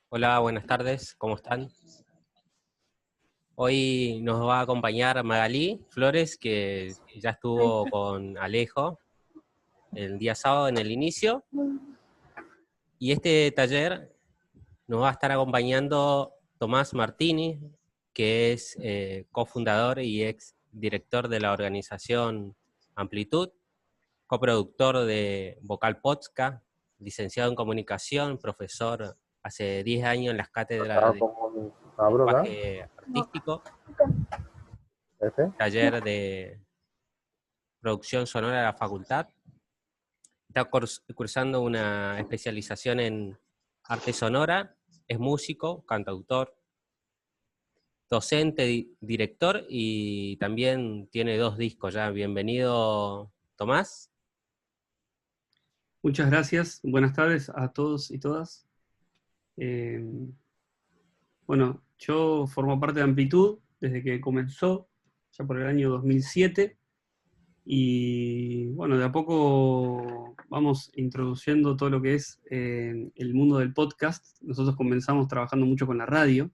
Hola, buenas tardes, ¿cómo están? Hoy nos va a acompañar Magalí Flores, que ya estuvo con Alejo el día sábado en el inicio, y este taller nos va a estar acompañando Tomás Martini, que es cofundador y ex director de la organización Amplitud, coproductor de Vocal Podcast, licenciado en comunicación, profesor hace 10 años en las cátedras Estaba de como un cabro acá, lenguaje artístico, este. taller de producción sonora de la facultad. Está cursando una especialización en arte sonora, es músico, cantautor, docente, director y también tiene 2 discos ya. Bienvenido, Tomás. Muchas gracias. Buenas tardes a todos y todas. Bueno, yo formo parte de Amplitud desde que comenzó, ya por el año 2007, y bueno, de a poco vamos introduciendo todo lo que es el mundo del podcast. Nosotros comenzamos trabajando mucho con la radio,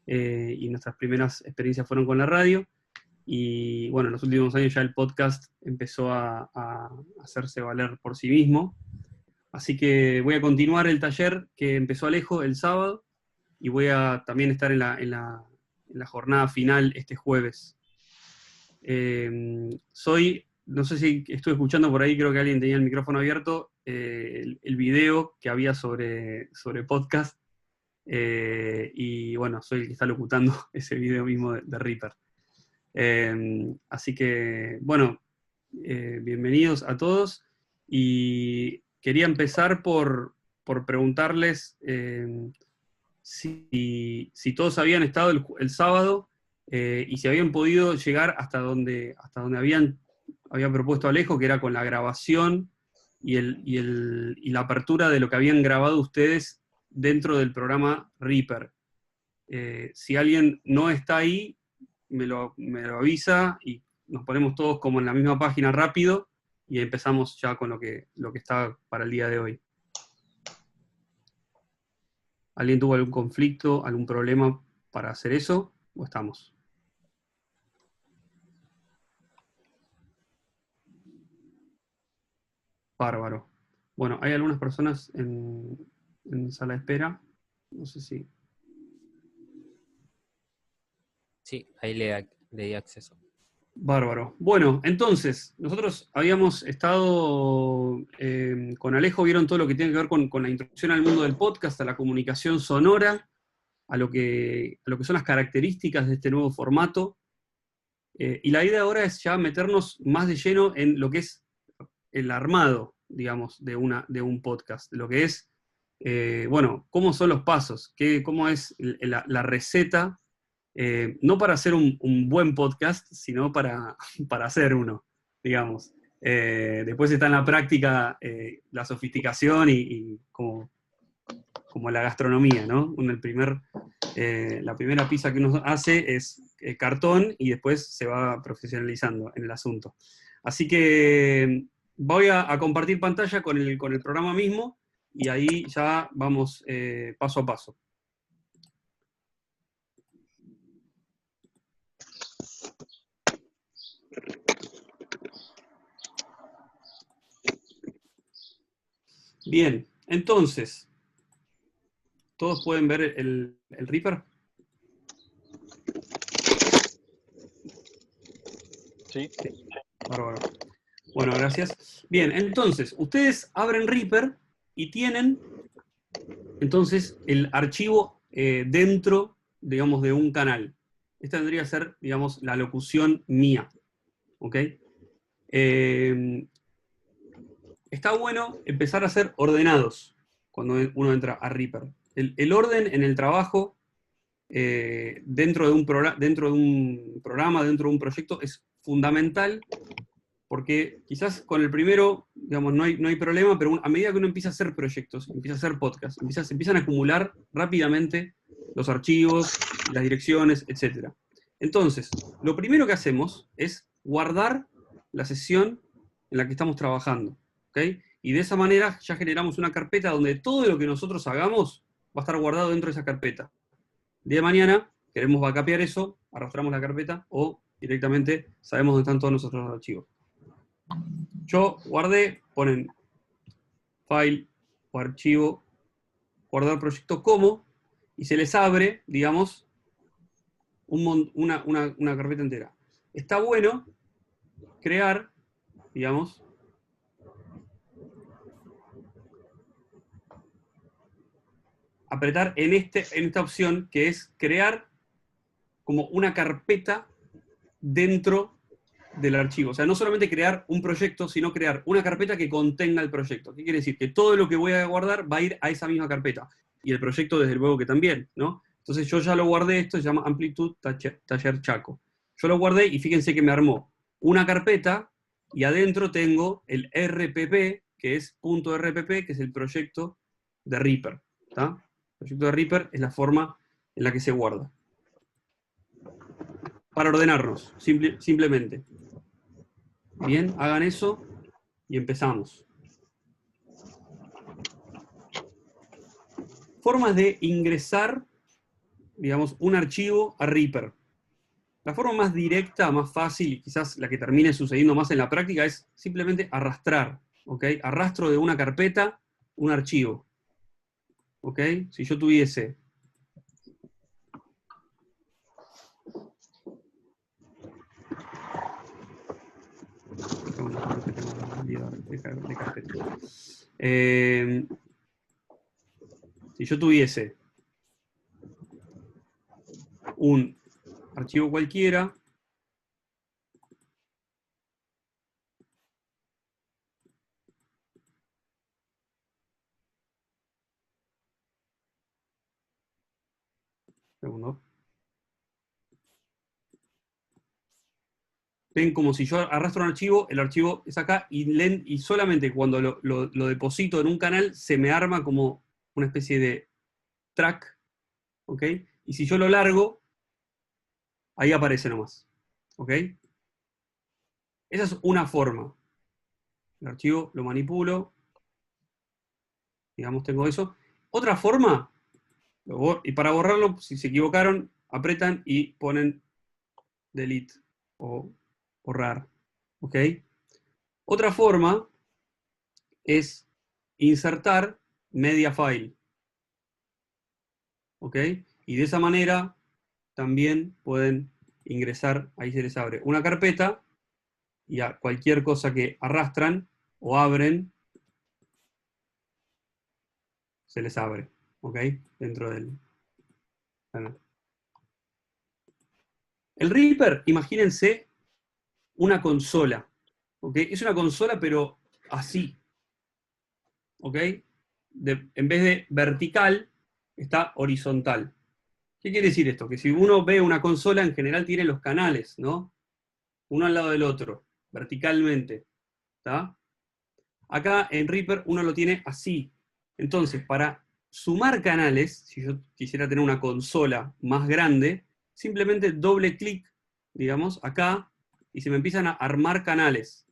y nuestras primeras experiencias fueron con la radio, y bueno, en los últimos años ya el podcast empezó a hacerse valer por sí mismo. Así que voy a continuar el taller que empezó Alejo el sábado y voy a también estar en la jornada final este jueves. No sé si estuve escuchando por ahí, creo que alguien tenía el micrófono abierto, el video que había sobre podcast, y bueno, soy el que está locutando ese video mismo de Reaper. Así que, bueno, bienvenidos a todos, y quería empezar por preguntarles si todos habían estado el sábado, y si habían podido llegar hasta donde había propuesto Alejo, que era con la grabación y la apertura de lo que habían grabado ustedes dentro del programa Reaper. Si alguien no está ahí, me lo avisa y nos ponemos todos como en la misma página rápido y empezamos ya con lo que está para el día de hoy. ¿Alguien tuvo algún conflicto, algún problema para hacer eso? ¿O estamos? Bárbaro. Bueno, hay algunas personas en sala de espera. No sé si... Sí, ahí le di acceso. Bárbaro. Bueno, entonces, nosotros habíamos estado con Alejo, vieron todo lo que tiene que ver con la introducción al mundo del podcast, a la comunicación sonora, a lo que son las características de este nuevo formato. Y la idea ahora es ya meternos más de lleno en lo que es el armado, digamos, de un podcast, lo que es, bueno, cómo son los pasos, cómo es la receta, no para hacer un buen podcast, sino para hacer uno, digamos. Después está en la práctica la sofisticación y como la gastronomía, ¿no? La primera pizza que uno hace es cartón y después se va profesionalizando en el asunto. Así que voy a compartir pantalla con el programa mismo y ahí ya vamos paso a paso. Bien, entonces, ¿todos pueden ver el Reaper? Sí. Bárbaro. Bueno, gracias. Bien, entonces, ustedes abren Reaper y tienen, entonces, el archivo dentro, digamos, de un canal. Esta tendría que ser, digamos, la locución mía. ¿Ok? Está bueno empezar a ser ordenados cuando uno entra a Reaper. El orden en el trabajo dentro de un programa, dentro de un proyecto, es fundamental, porque quizás con el primero, digamos, no hay problema, pero a medida que uno empieza a hacer proyectos, empieza a hacer podcasts, se empiezan a acumular rápidamente los archivos, las direcciones, etc. Entonces, lo primero que hacemos es guardar la sesión en la que estamos trabajando, ¿ok? Y de esa manera ya generamos una carpeta donde todo lo que nosotros hagamos, va a estar guardado dentro de esa carpeta. El día de mañana queremos backupear eso, arrastramos la carpeta o directamente sabemos dónde están todos nuestros archivos. Yo guardé, ponen file o archivo, guardar proyecto como, y se les abre, digamos, una carpeta entera. Está bueno crear, digamos, apretar en esta opción que es crear como una carpeta dentro del archivo. O sea, no solamente crear un proyecto, sino crear una carpeta que contenga el proyecto. ¿Qué quiere decir? Que todo lo que voy a guardar va a ir a esa misma carpeta. Y el proyecto, desde luego, que también, ¿no? Entonces yo ya lo guardé, esto se llama Amplitude Taller Chaco. Yo lo guardé y fíjense que me armó una carpeta y adentro tengo el RPP, que es .rpp, que es el proyecto de Reaper. ¿Está? El proyecto de Reaper es la forma en la que se guarda. Para ordenarnos, simplemente. Bien, hagan eso y empezamos. Formas de ingresar, digamos, un archivo a Reaper. La forma más directa, más fácil, y quizás la que termine sucediendo más en la práctica, es simplemente arrastrar. ¿Ok? Arrastro de una carpeta un archivo. ¿Ok? Si yo tuviese si yo tuviese un archivo cualquiera, segundo. Ven como si yo arrastro un archivo, el archivo es acá, y solamente cuando lo deposito en un canal, se me arma como una especie de track, ¿ok? Y si yo lo largo, ahí aparece nomás, ¿ok? Esa es una forma. El archivo lo manipulo, digamos, tengo eso. Otra forma, y para borrarlo, si se equivocaron, apretan y ponen delete o borrar, ¿ok? Otra forma es insertar media file, ¿ok? Y de esa manera también pueden ingresar, ahí se les abre una carpeta, y a cualquier cosa que arrastran o abren, se les abre, ¿ok? Dentro del canal. El Reaper, imagínense una consola, ¿ok? Es una consola, pero así, ¿ok? En vez de vertical, está horizontal. ¿Qué quiere decir esto? Que si uno ve una consola, en general tiene los canales, ¿no? Uno al lado del otro, verticalmente, ¿está? Acá en Reaper uno lo tiene así. Entonces, para sumar canales, si yo quisiera tener una consola más grande, simplemente doble clic, digamos, acá, y se me empiezan a armar canales.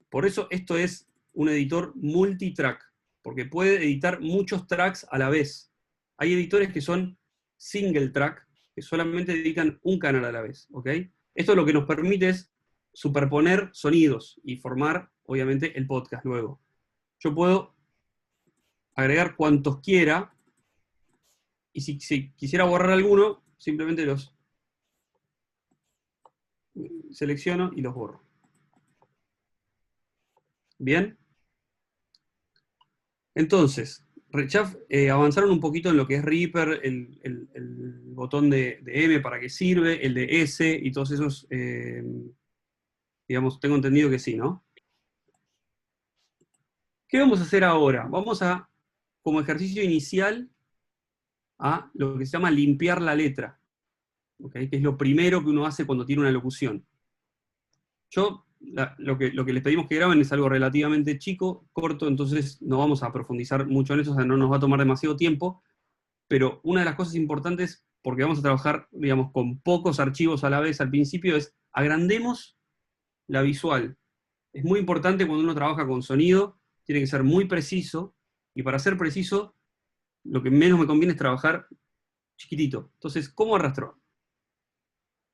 Por eso esto es un editor multitrack, porque puede editar muchos tracks a la vez. Hay editores que son single track, que solamente editan un canal a la vez, ¿ok? Esto lo que nos permite es superponer sonidos y formar, obviamente, el podcast luego. Yo puedo agregar cuantos quiera, y si quisiera borrar alguno, simplemente los selecciono y los borro. ¿Bien? Entonces, avanzaron un poquito en lo que es Reaper, el botón de M para qué sirve, el de S y todos esos, digamos, tengo entendido que sí, ¿no? ¿Qué vamos a hacer ahora? Vamos a, como ejercicio inicial, a lo que se llama limpiar la letra, ¿okay? Que es lo primero que uno hace cuando tiene una locución. Lo que les pedimos que graben es algo relativamente chico, corto, entonces no vamos a profundizar mucho en eso, o sea, no nos va a tomar demasiado tiempo, pero una de las cosas importantes, porque vamos a trabajar, digamos, con pocos archivos a la vez al principio, es agrandemos la visual. Es muy importante cuando uno trabaja con sonido, tiene que ser muy preciso, y para ser preciso, lo que menos me conviene es trabajar chiquitito. Entonces, ¿cómo arrastro?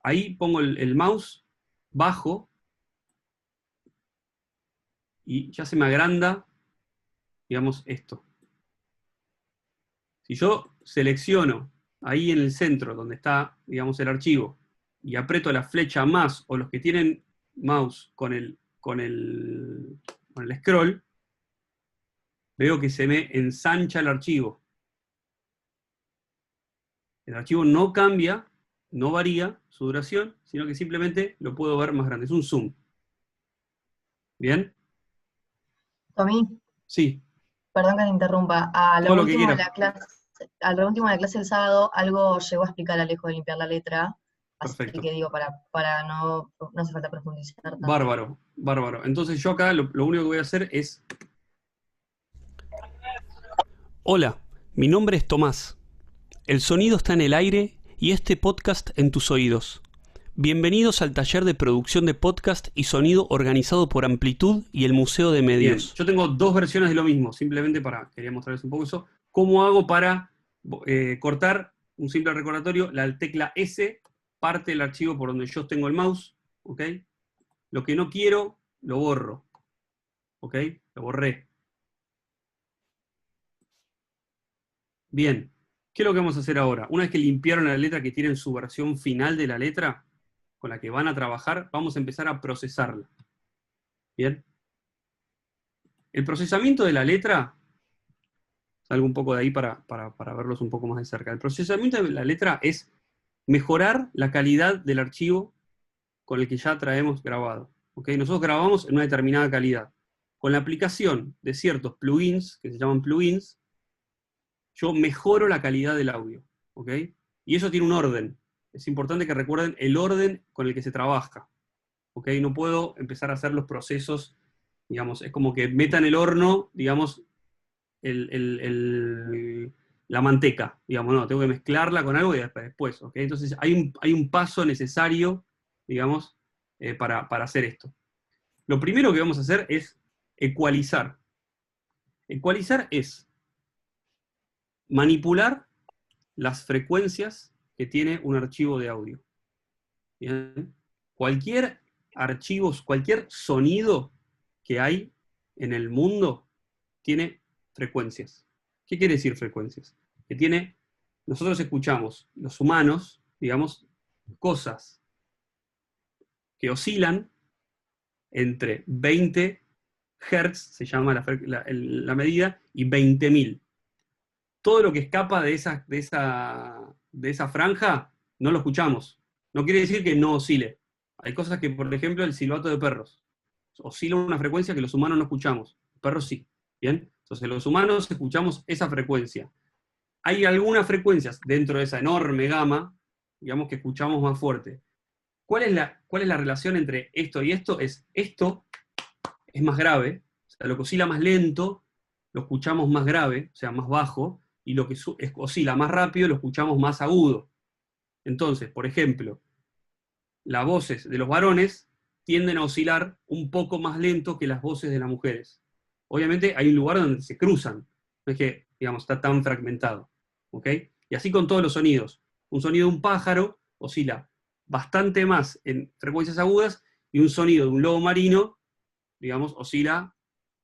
Ahí pongo el mouse, bajo, y ya se me agranda, digamos, esto. Si yo selecciono ahí en el centro, donde está, digamos, el archivo, y aprieto la flecha más, o los que tienen mouse con el scroll, veo que se me ensancha el archivo. El archivo no cambia, no varía su duración, sino que simplemente lo puedo ver más grande. Es un zoom. ¿Bien? Tommy, Sí, perdón que te interrumpa. todo lo que quieras. A lo último de la clase del sábado, algo llegó a explicar Alejo de limpiar la letra. Así Perfecto. que digo, para no hace falta profundizar tanto. Bárbaro, bárbaro. Entonces yo acá lo único que voy a hacer es... Hola, mi nombre es Tomás. El sonido está en el aire y este podcast en tus oídos. Bienvenidos al taller de producción de podcast y sonido organizado por Amplitud y el Museo de Medios. Bien, yo tengo dos versiones de lo mismo, simplemente quería mostrarles un poco eso. ¿Cómo hago para cortar un simple recordatorio? La tecla S parte el archivo por donde yo tengo el mouse, ¿ok? Lo que no quiero, lo borro, ¿ok? Lo borré. Bien, ¿qué es lo que vamos a hacer ahora? Una vez que limpiaron la letra, que tienen su versión final de la letra, con la que van a trabajar, vamos a empezar a procesarla. ¿Bien? El procesamiento de la letra, salgo un poco de ahí para verlos un poco más de cerca. El procesamiento de la letra es mejorar la calidad del archivo con el que ya traemos grabado. ¿Ok? Nosotros grabamos en una determinada calidad. Con la aplicación de ciertos plugins, que se llaman plugins, yo mejoro la calidad del audio. ¿Ok? Y eso tiene un orden. Es importante que recuerden el orden con el que se trabaja. ¿Ok? No puedo empezar a hacer los procesos, digamos, es como que meta en el horno, digamos, la manteca, digamos, no, tengo que mezclarla con algo y después, ¿ok? Entonces hay un paso necesario, digamos, para hacer esto. Lo primero que vamos a hacer es ecualizar. Ecualizar es manipular las frecuencias que tiene un archivo de audio. ¿Bien? Cualquier archivo, cualquier sonido que hay en el mundo tiene frecuencias. ¿Qué quiere decir frecuencias? Que nosotros escuchamos, los humanos, digamos, cosas que oscilan entre 20 Hz, se llama la medida, y 20.000. Todo lo que escapa de esa franja, no lo escuchamos. No quiere decir que no oscile. Hay cosas que, por ejemplo, el silbato de perros oscila una frecuencia que los humanos no escuchamos. Los perros sí. ¿Bien? Entonces los humanos escuchamos esa frecuencia. Hay algunas frecuencias dentro de esa enorme gama, digamos, que escuchamos más fuerte. ¿Cuál es la relación entre esto y esto? Esto es más grave, o sea, lo que oscila más lento, lo escuchamos más grave, o sea, más bajo, y lo que oscila más rápido, lo escuchamos más agudo. Entonces, por ejemplo, las voces de los varones tienden a oscilar un poco más lento que las voces de las mujeres. Obviamente hay un lugar donde se cruzan, no es que, digamos, está tan fragmentado. ¿Ok? Y así con todos los sonidos. Un sonido de un pájaro oscila bastante más en frecuencias agudas, y un sonido de un lobo marino, digamos, oscila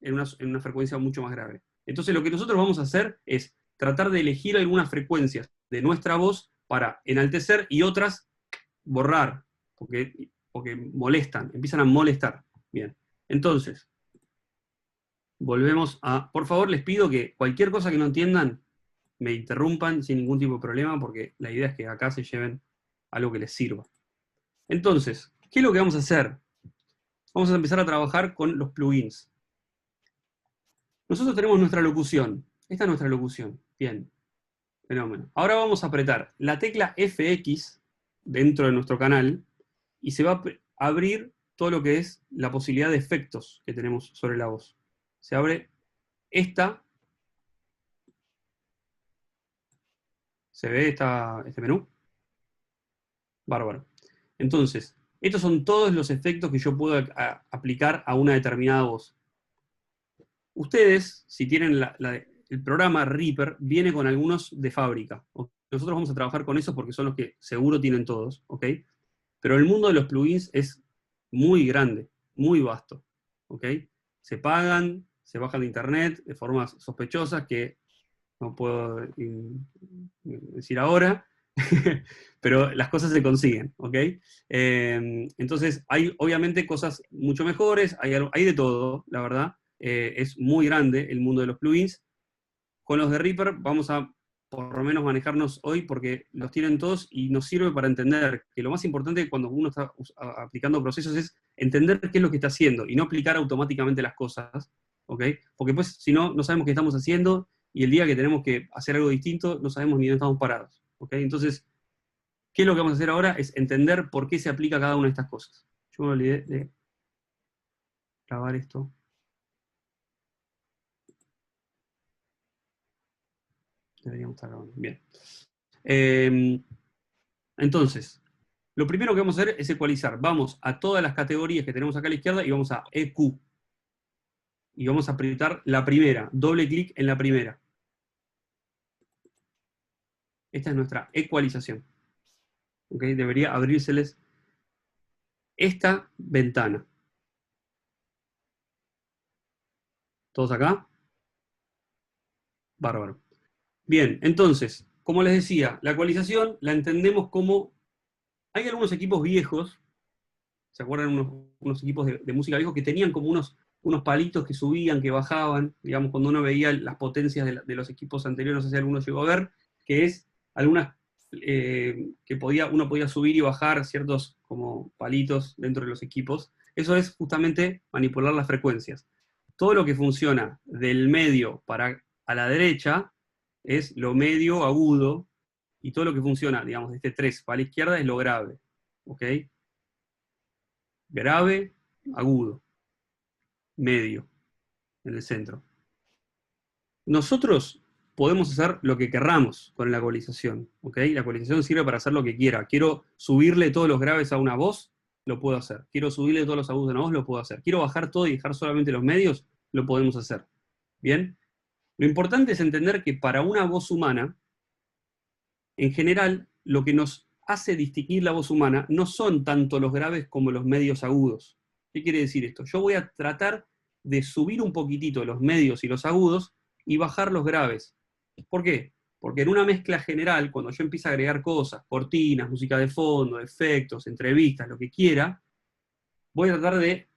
en una frecuencia mucho más grave. Entonces lo que nosotros vamos a hacer es tratar de elegir algunas frecuencias de nuestra voz para enaltecer y otras borrar, porque molestan, empiezan a molestar. Bien, entonces, volvemos a... Por favor, les pido que cualquier cosa que no entiendan, me interrumpan sin ningún tipo de problema, porque la idea es que acá se lleven algo que les sirva. Entonces, ¿qué es lo que vamos a hacer? Vamos a empezar a trabajar con los plugins. Nosotros tenemos nuestra locución. Esta es nuestra locución. Bien. Fenómeno. Ahora vamos a apretar la tecla FX dentro de nuestro canal y se va a abrir todo lo que es la posibilidad de efectos que tenemos sobre la voz. Se abre esta. ¿Se ve este menú? Bárbaro. Entonces, estos son todos los efectos que yo puedo aplicar a una determinada voz. Ustedes, si tienen el programa Reaper viene con algunos de fábrica. ¿Ok? Nosotros vamos a trabajar con esos porque son los que seguro tienen todos, ¿ok? Pero el mundo de los plugins es muy grande, muy vasto, ¿ok? Se pagan, se bajan de internet de formas sospechosas que no puedo decir ahora, pero las cosas se consiguen, ¿ok? Entonces, hay obviamente cosas mucho mejores, hay de todo, la verdad. Es muy grande el mundo de los plugins. Con los de Reaper vamos a por lo menos manejarnos hoy porque los tienen todos y nos sirve para entender que lo más importante cuando uno está aplicando procesos es entender qué es lo que está haciendo y no aplicar automáticamente las cosas, ¿ok? Porque pues si no, no sabemos qué estamos haciendo y el día que tenemos que hacer algo distinto no sabemos ni dónde estamos parados, ¿ok? Entonces, ¿qué es lo que vamos a hacer ahora? Es entender por qué se aplica cada una de estas cosas. Yo me olvidé de grabar esto. Deberíamos estar grabando. Bien. Entonces, lo primero que vamos a hacer es ecualizar. Vamos a todas las categorías que tenemos acá a la izquierda y vamos a EQ. Y vamos a apretar la primera. Doble clic en la primera. Esta es nuestra ecualización. ¿Ok? Debería abrírseles esta ventana. ¿Todos acá? Bárbaro. Bien, entonces, como les decía, la ecualización la entendemos como... Hay algunos equipos viejos, ¿se acuerdan unos equipos de música viejos que tenían como unos palitos que subían, que bajaban, digamos, cuando uno veía las potencias de los equipos anteriores, no sé si alguno llegó a ver, que es algunas que uno podía subir y bajar ciertos como palitos dentro de los equipos. Eso es justamente manipular las frecuencias. Todo lo que funciona del medio para a la derecha es lo medio agudo, y todo lo que funciona, digamos, de este 3 para la izquierda es lo grave. ¿Ok? Grave, agudo, medio, en el centro. Nosotros podemos hacer lo que querramos con la ecualización, ¿ok? La ecualización sirve para hacer lo que quiera. Quiero subirle todos los graves a una voz, lo puedo hacer. Quiero subirle todos los agudos a una voz, lo puedo hacer. Quiero bajar todo y dejar solamente los medios, lo podemos hacer. ¿Bien? Lo importante es entender que para una voz humana, en general, lo que nos hace distinguir la voz humana no son tanto los graves como los medios agudos. ¿Qué quiere decir esto? Yo voy a tratar de subir un poquitito los medios y los agudos y bajar los graves. ¿Por qué? Porque en una mezcla general, cuando yo empiezo a agregar cosas, cortinas, música de fondo, efectos, entrevistas, lo que quiera, voy a tratar de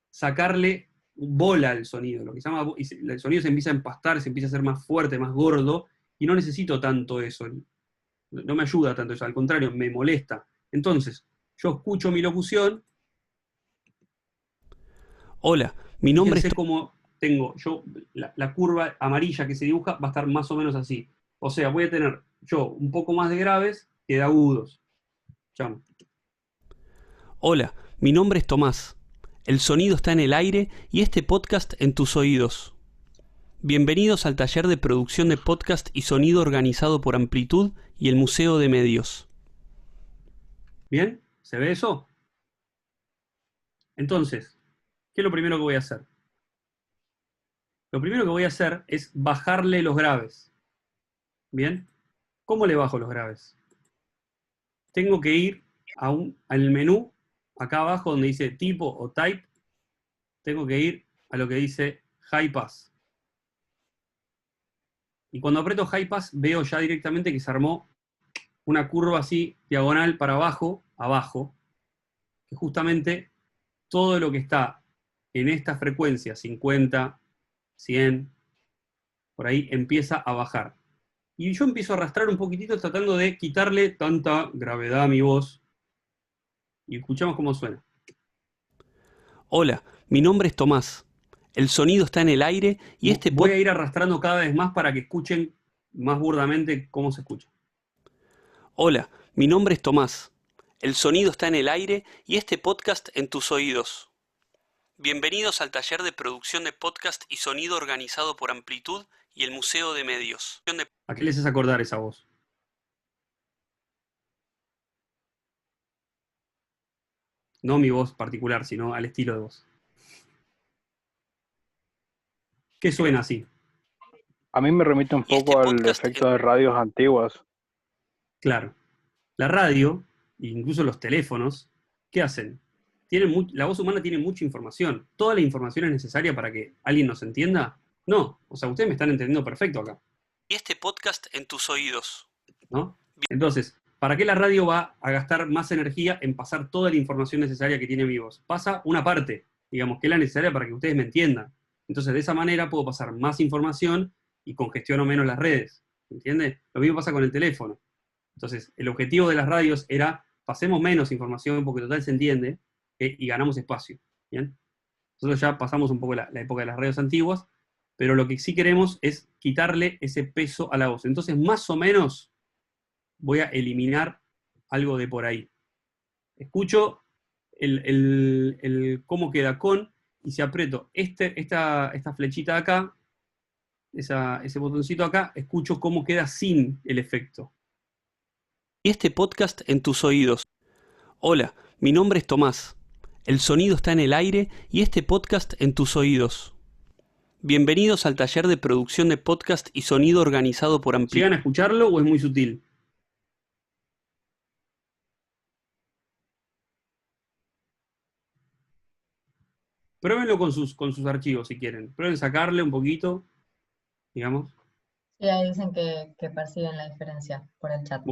sacarle bola al sonido. Lo que se llama, el sonido se empieza a empastar, se empieza a hacer más fuerte, más gordo, y no necesito tanto eso. No me ayuda tanto eso, al contrario, me molesta. Entonces, yo escucho mi locución. Hola, mi nombre Fíjense es... cómo tengo yo la curva amarilla que se dibuja va a estar más o menos así. O sea, voy a tener yo un poco más de graves que de agudos. Chamo. Hola, mi nombre es Tomás. El sonido está en el aire y este podcast en tus oídos. Bienvenidos al taller de producción de podcast y sonido organizado por Amplitud y el Museo de Medios. ¿Bien? ¿Se ve eso? Entonces, ¿qué es lo primero que voy a hacer? Lo primero que voy a hacer es bajarle los graves. ¿Bien? ¿Cómo le bajo los graves? Tengo que ir al menú, acá abajo donde dice tipo o type, tengo que ir a lo que dice High Pass. Y cuando aprieto High Pass veo ya directamente que se armó una curva así, diagonal para abajo, que justamente todo lo que está en esta frecuencia, 50, 100, por ahí empieza a bajar. Y yo empiezo a arrastrar un poquitito tratando de quitarle tanta gravedad a mi voz. Y escuchamos cómo suena. Hola, mi nombre es Tomás. El sonido está en el aire y este Voy a ir arrastrando cada vez más para que escuchen más burdamente cómo se escucha. Hola, mi nombre es Tomás. El sonido está en el aire y este podcast en tus oídos. Bienvenidos al taller de producción de podcast y sonido organizado por Amplitud y el Museo de Medios. ¿A qué les hace acordar esa voz? No mi voz particular, sino al estilo de voz. ¿Qué suena así? A mí me remite un Y este poco al podcast efecto de radios antiguas. Claro. La radio, e incluso los teléfonos, ¿qué hacen? La voz humana tiene mucha información. ¿Toda la información es necesaria para que alguien nos entienda? No. O sea, ustedes me están entendiendo perfecto acá, y este podcast en tus oídos. ¿no? Entonces, ¿para qué la radio va a gastar más energía en pasar toda la información necesaria que tiene mi voz? Pasa una parte, digamos, que es la necesaria para que ustedes me entiendan. Entonces, de esa manera puedo pasar más información y congestiono menos las redes. ¿Entiende? Lo mismo pasa con el teléfono. Entonces, el objetivo de las radios era pasemos menos información porque total se entiende y ganamos espacio. ¿Bien? Nosotros ya pasamos un poco la época de las radios antiguas, pero lo que sí queremos es quitarle ese peso a la voz. Entonces, más o menos, voy a eliminar algo de por ahí. Escucho el cómo queda con, y si aprieto esta flechita de acá, ese botoncito acá, escucho cómo queda sin el efecto. Y este podcast en tus oídos. Hola, mi nombre es Tomás. El sonido está en el aire y este podcast en tus oídos. Bienvenidos al taller de producción de podcast y sonido organizado por Amplitud. ¿Llegan a escucharlo o es muy sutil? Pruébenlo con sus archivos si quieren. Prueben sacarle un poquito, digamos. Sí, ahí dicen que perciben la diferencia por el chat.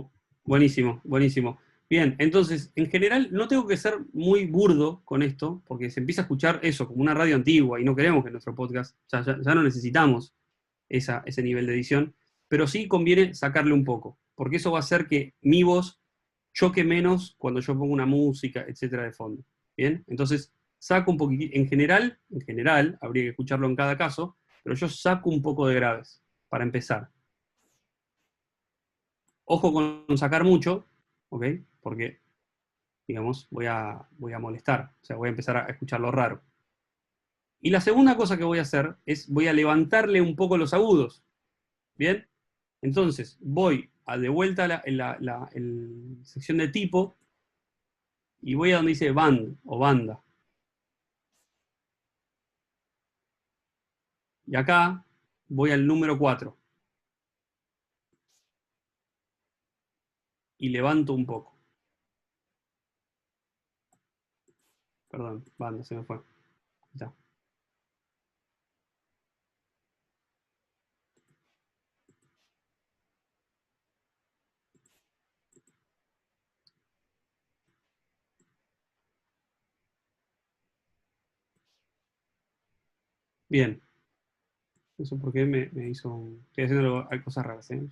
Buenísimo, buenísimo. Bien, entonces, en general, no tengo que ser muy burdo con esto, porque se empieza a escuchar eso como una radio antigua y no queremos que nuestro podcast, ya no necesitamos ese nivel de edición, pero sí conviene sacarle un poco, porque eso va a hacer que mi voz choque menos cuando yo pongo una música, etcétera, de fondo. Bien, entonces saco un poquitito, en general, habría que escucharlo en cada caso, pero yo saco un poco de graves, para empezar. Ojo con sacar mucho, ¿ok? Porque, digamos, voy a molestar, o sea, voy a empezar a escuchar lo raro. Y la segunda cosa que voy a hacer es, voy a levantarle un poco los agudos, ¿bien? Entonces, voy de vuelta en la sección de tipo, y voy a donde dice band o banda. Y acá voy al número 4. Y levanto un poco. Perdón, banda, se me fue. Ya. Bien. No sé por qué me hizo... Estoy haciendo cosas raras, ¿eh?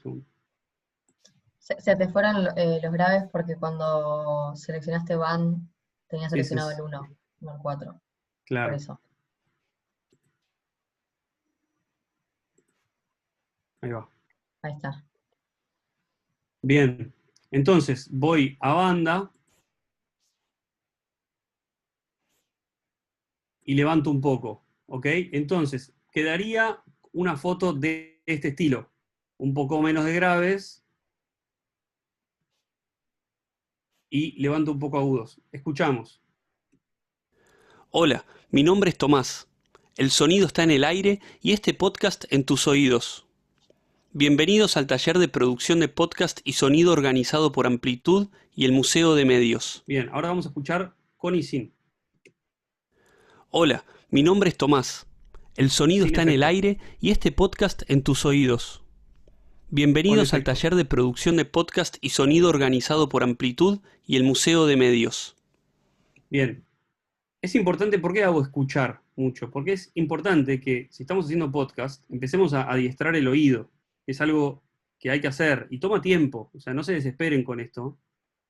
Se te fueron los graves porque cuando seleccionaste band tenías seleccionado el 1, no el 4. Claro. Por eso. Ahí va. Ahí está. Bien. Entonces, voy a banda y levanto un poco, ¿ok? Entonces, quedaría una foto de este estilo. Un poco menos de graves y levanto un poco agudos. Escuchamos. Hola, mi nombre es Tomás. El sonido está en el aire y este podcast en tus oídos. Bienvenidos al taller de producción de podcast y sonido organizado por Amplitud y el Museo de Medios. Bien, ahora vamos a escuchar con y sin. Hola, mi nombre es Tomás. El sonido está en el aire y este podcast en tus oídos. Bienvenidos al taller de producción de podcast y sonido organizado por Amplitud y el Museo de Medios. Bien. Es importante, ¿por qué hago escuchar mucho? Porque es importante que, si estamos haciendo podcast, empecemos a adiestrar el oído. Es algo que hay que hacer y toma tiempo. O sea, no se desesperen con esto.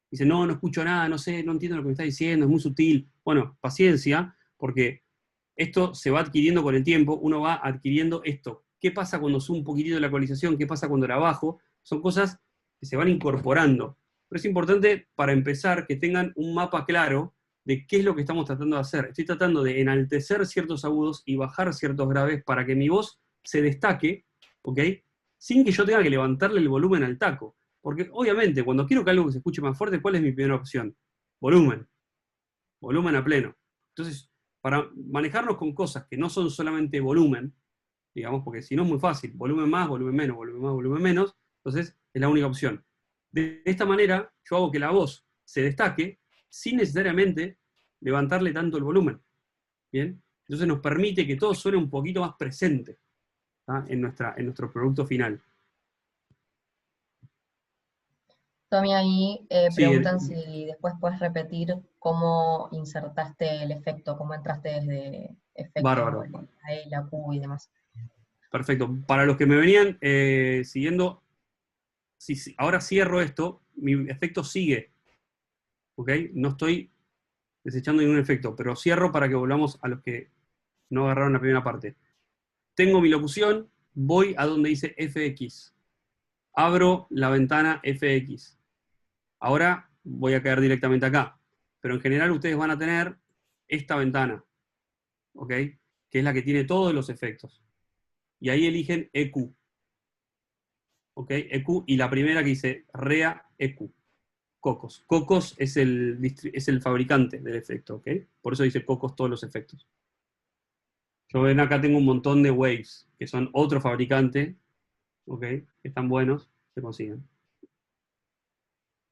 Dicen, no escucho nada, no sé, no entiendo lo que me está diciendo, es muy sutil. Bueno, paciencia, porque esto se va adquiriendo con el tiempo, uno va adquiriendo esto. ¿Qué pasa cuando subo un poquitito la ecualización? ¿Qué pasa cuando la bajo? Son cosas que se van incorporando. Pero es importante, para empezar, que tengan un mapa claro de qué es lo que estamos tratando de hacer. Estoy tratando de enaltecer ciertos agudos y bajar ciertos graves para que mi voz se destaque, ¿ok? Sin que yo tenga que levantarle el volumen al taco. Porque obviamente, cuando quiero que algo se escuche más fuerte, ¿cuál es mi primera opción? Volumen. Volumen a pleno. Entonces, para manejarnos con cosas que no son solamente volumen, digamos, porque si no es muy fácil, volumen más, volumen menos, volumen más, volumen menos, entonces es la única opción. De esta manera, yo hago que la voz se destaque sin necesariamente levantarle tanto el volumen. ¿Bien? Entonces nos permite que todo suene un poquito más presente, ¿tá? en nuestro producto final. Tommy, ahí Sí, preguntan si después puedes repetir cómo insertaste el efecto, cómo entraste desde efecto, bárbaro. la E, la Q y demás. Perfecto. Para los que me venían siguiendo, ahora cierro esto, mi efecto sigue. ¿Ok? No estoy desechando ningún efecto, pero cierro para que volvamos a los que no agarraron la primera parte. Tengo mi locución, voy a donde dice FX. Abro la ventana FX. Ahora voy a caer directamente acá. Pero en general ustedes van a tener esta ventana, ¿ok? Que es la que tiene todos los efectos. Y ahí eligen EQ. ¿Ok? EQ, y la primera que dice REA EQ. Cocos. Cocos es el fabricante del efecto, ¿ok? Por eso dice Cocos todos los efectos. Yo ven acá tengo un montón de Waves, que son otro fabricante, ¿ok? Que están buenos, se consiguen.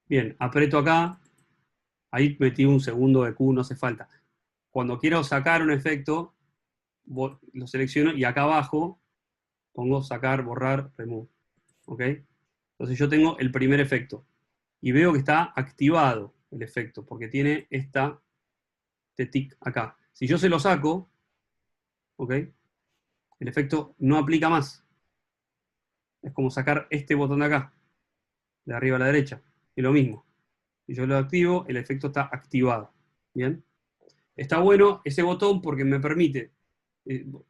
Bien, aprieto acá, ahí metí un segundo de Q, no hace falta. Cuando quiero sacar un efecto, lo selecciono y acá abajo pongo sacar, borrar, remove, ¿ok? Entonces yo tengo el primer efecto y veo que está activado el efecto, porque tiene este tic acá. Si yo se lo saco, ¿ok? El efecto no aplica más. Es como sacar este botón de acá, de arriba a la derecha. Y lo mismo. Si yo lo activo, el efecto está activado. ¿Bien? Está bueno ese botón porque me permite.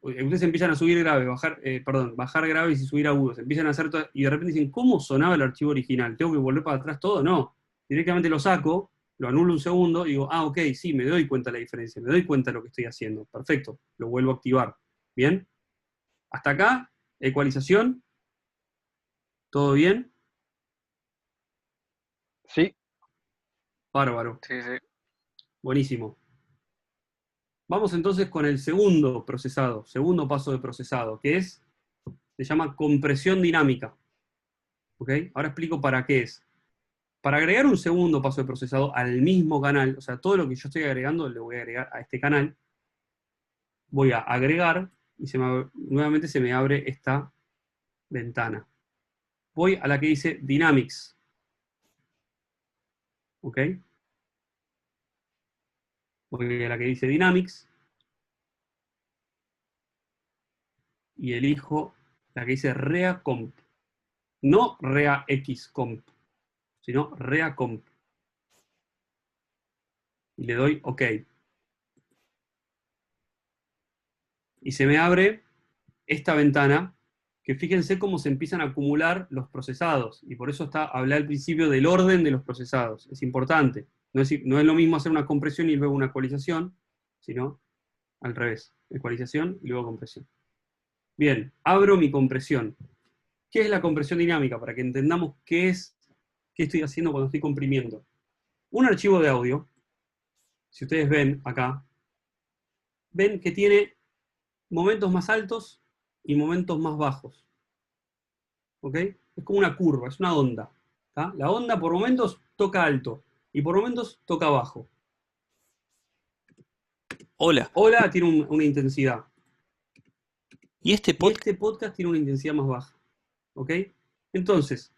Ustedes empiezan a subir grave, bajar graves y subir agudos. Empiezan a hacer todo, y de repente dicen, ¿cómo sonaba el archivo original? ¿Tengo que volver para atrás todo? No. Directamente lo saco, lo anulo un segundo y digo, ok, sí, me doy cuenta de la diferencia, me doy cuenta de lo que estoy haciendo. Perfecto, lo vuelvo a activar. ¿Bien? Hasta acá, ecualización. ¿Todo bien? Sí. Bárbaro. Sí, sí. Buenísimo. Vamos entonces con el segundo paso de procesado, que se llama compresión dinámica. ¿Ok? Ahora explico para qué es. Para agregar un segundo paso de procesado al mismo canal, o sea, todo lo que yo estoy agregando le voy a agregar a este canal, voy a agregar y nuevamente se me abre esta ventana. Voy a la que dice Dynamics. ¿Ok? Voy a la que dice Dynamics y elijo la que dice ReaComp. No ReaXComp, sino ReaComp. Y le doy OK. Y se me abre esta ventana, que fíjense cómo se empiezan a acumular los procesados. Y por eso hablé al principio del orden de los procesados. Es importante. No es lo mismo hacer una compresión y luego una ecualización, sino al revés. Ecualización y luego compresión. Bien, abro mi compresión. ¿Qué es la compresión dinámica? Para que entendamos qué estoy haciendo cuando estoy comprimiendo. Un archivo de audio, si ustedes ven acá, ven que tiene momentos más altos y momentos más bajos. ¿Ok? Es como una curva, es una onda. ¿Tá? La onda por momentos toca alto y por momentos toca bajo. Hola. Hola tiene una intensidad. Y este podcast tiene una intensidad más baja. ¿Ok? Entonces,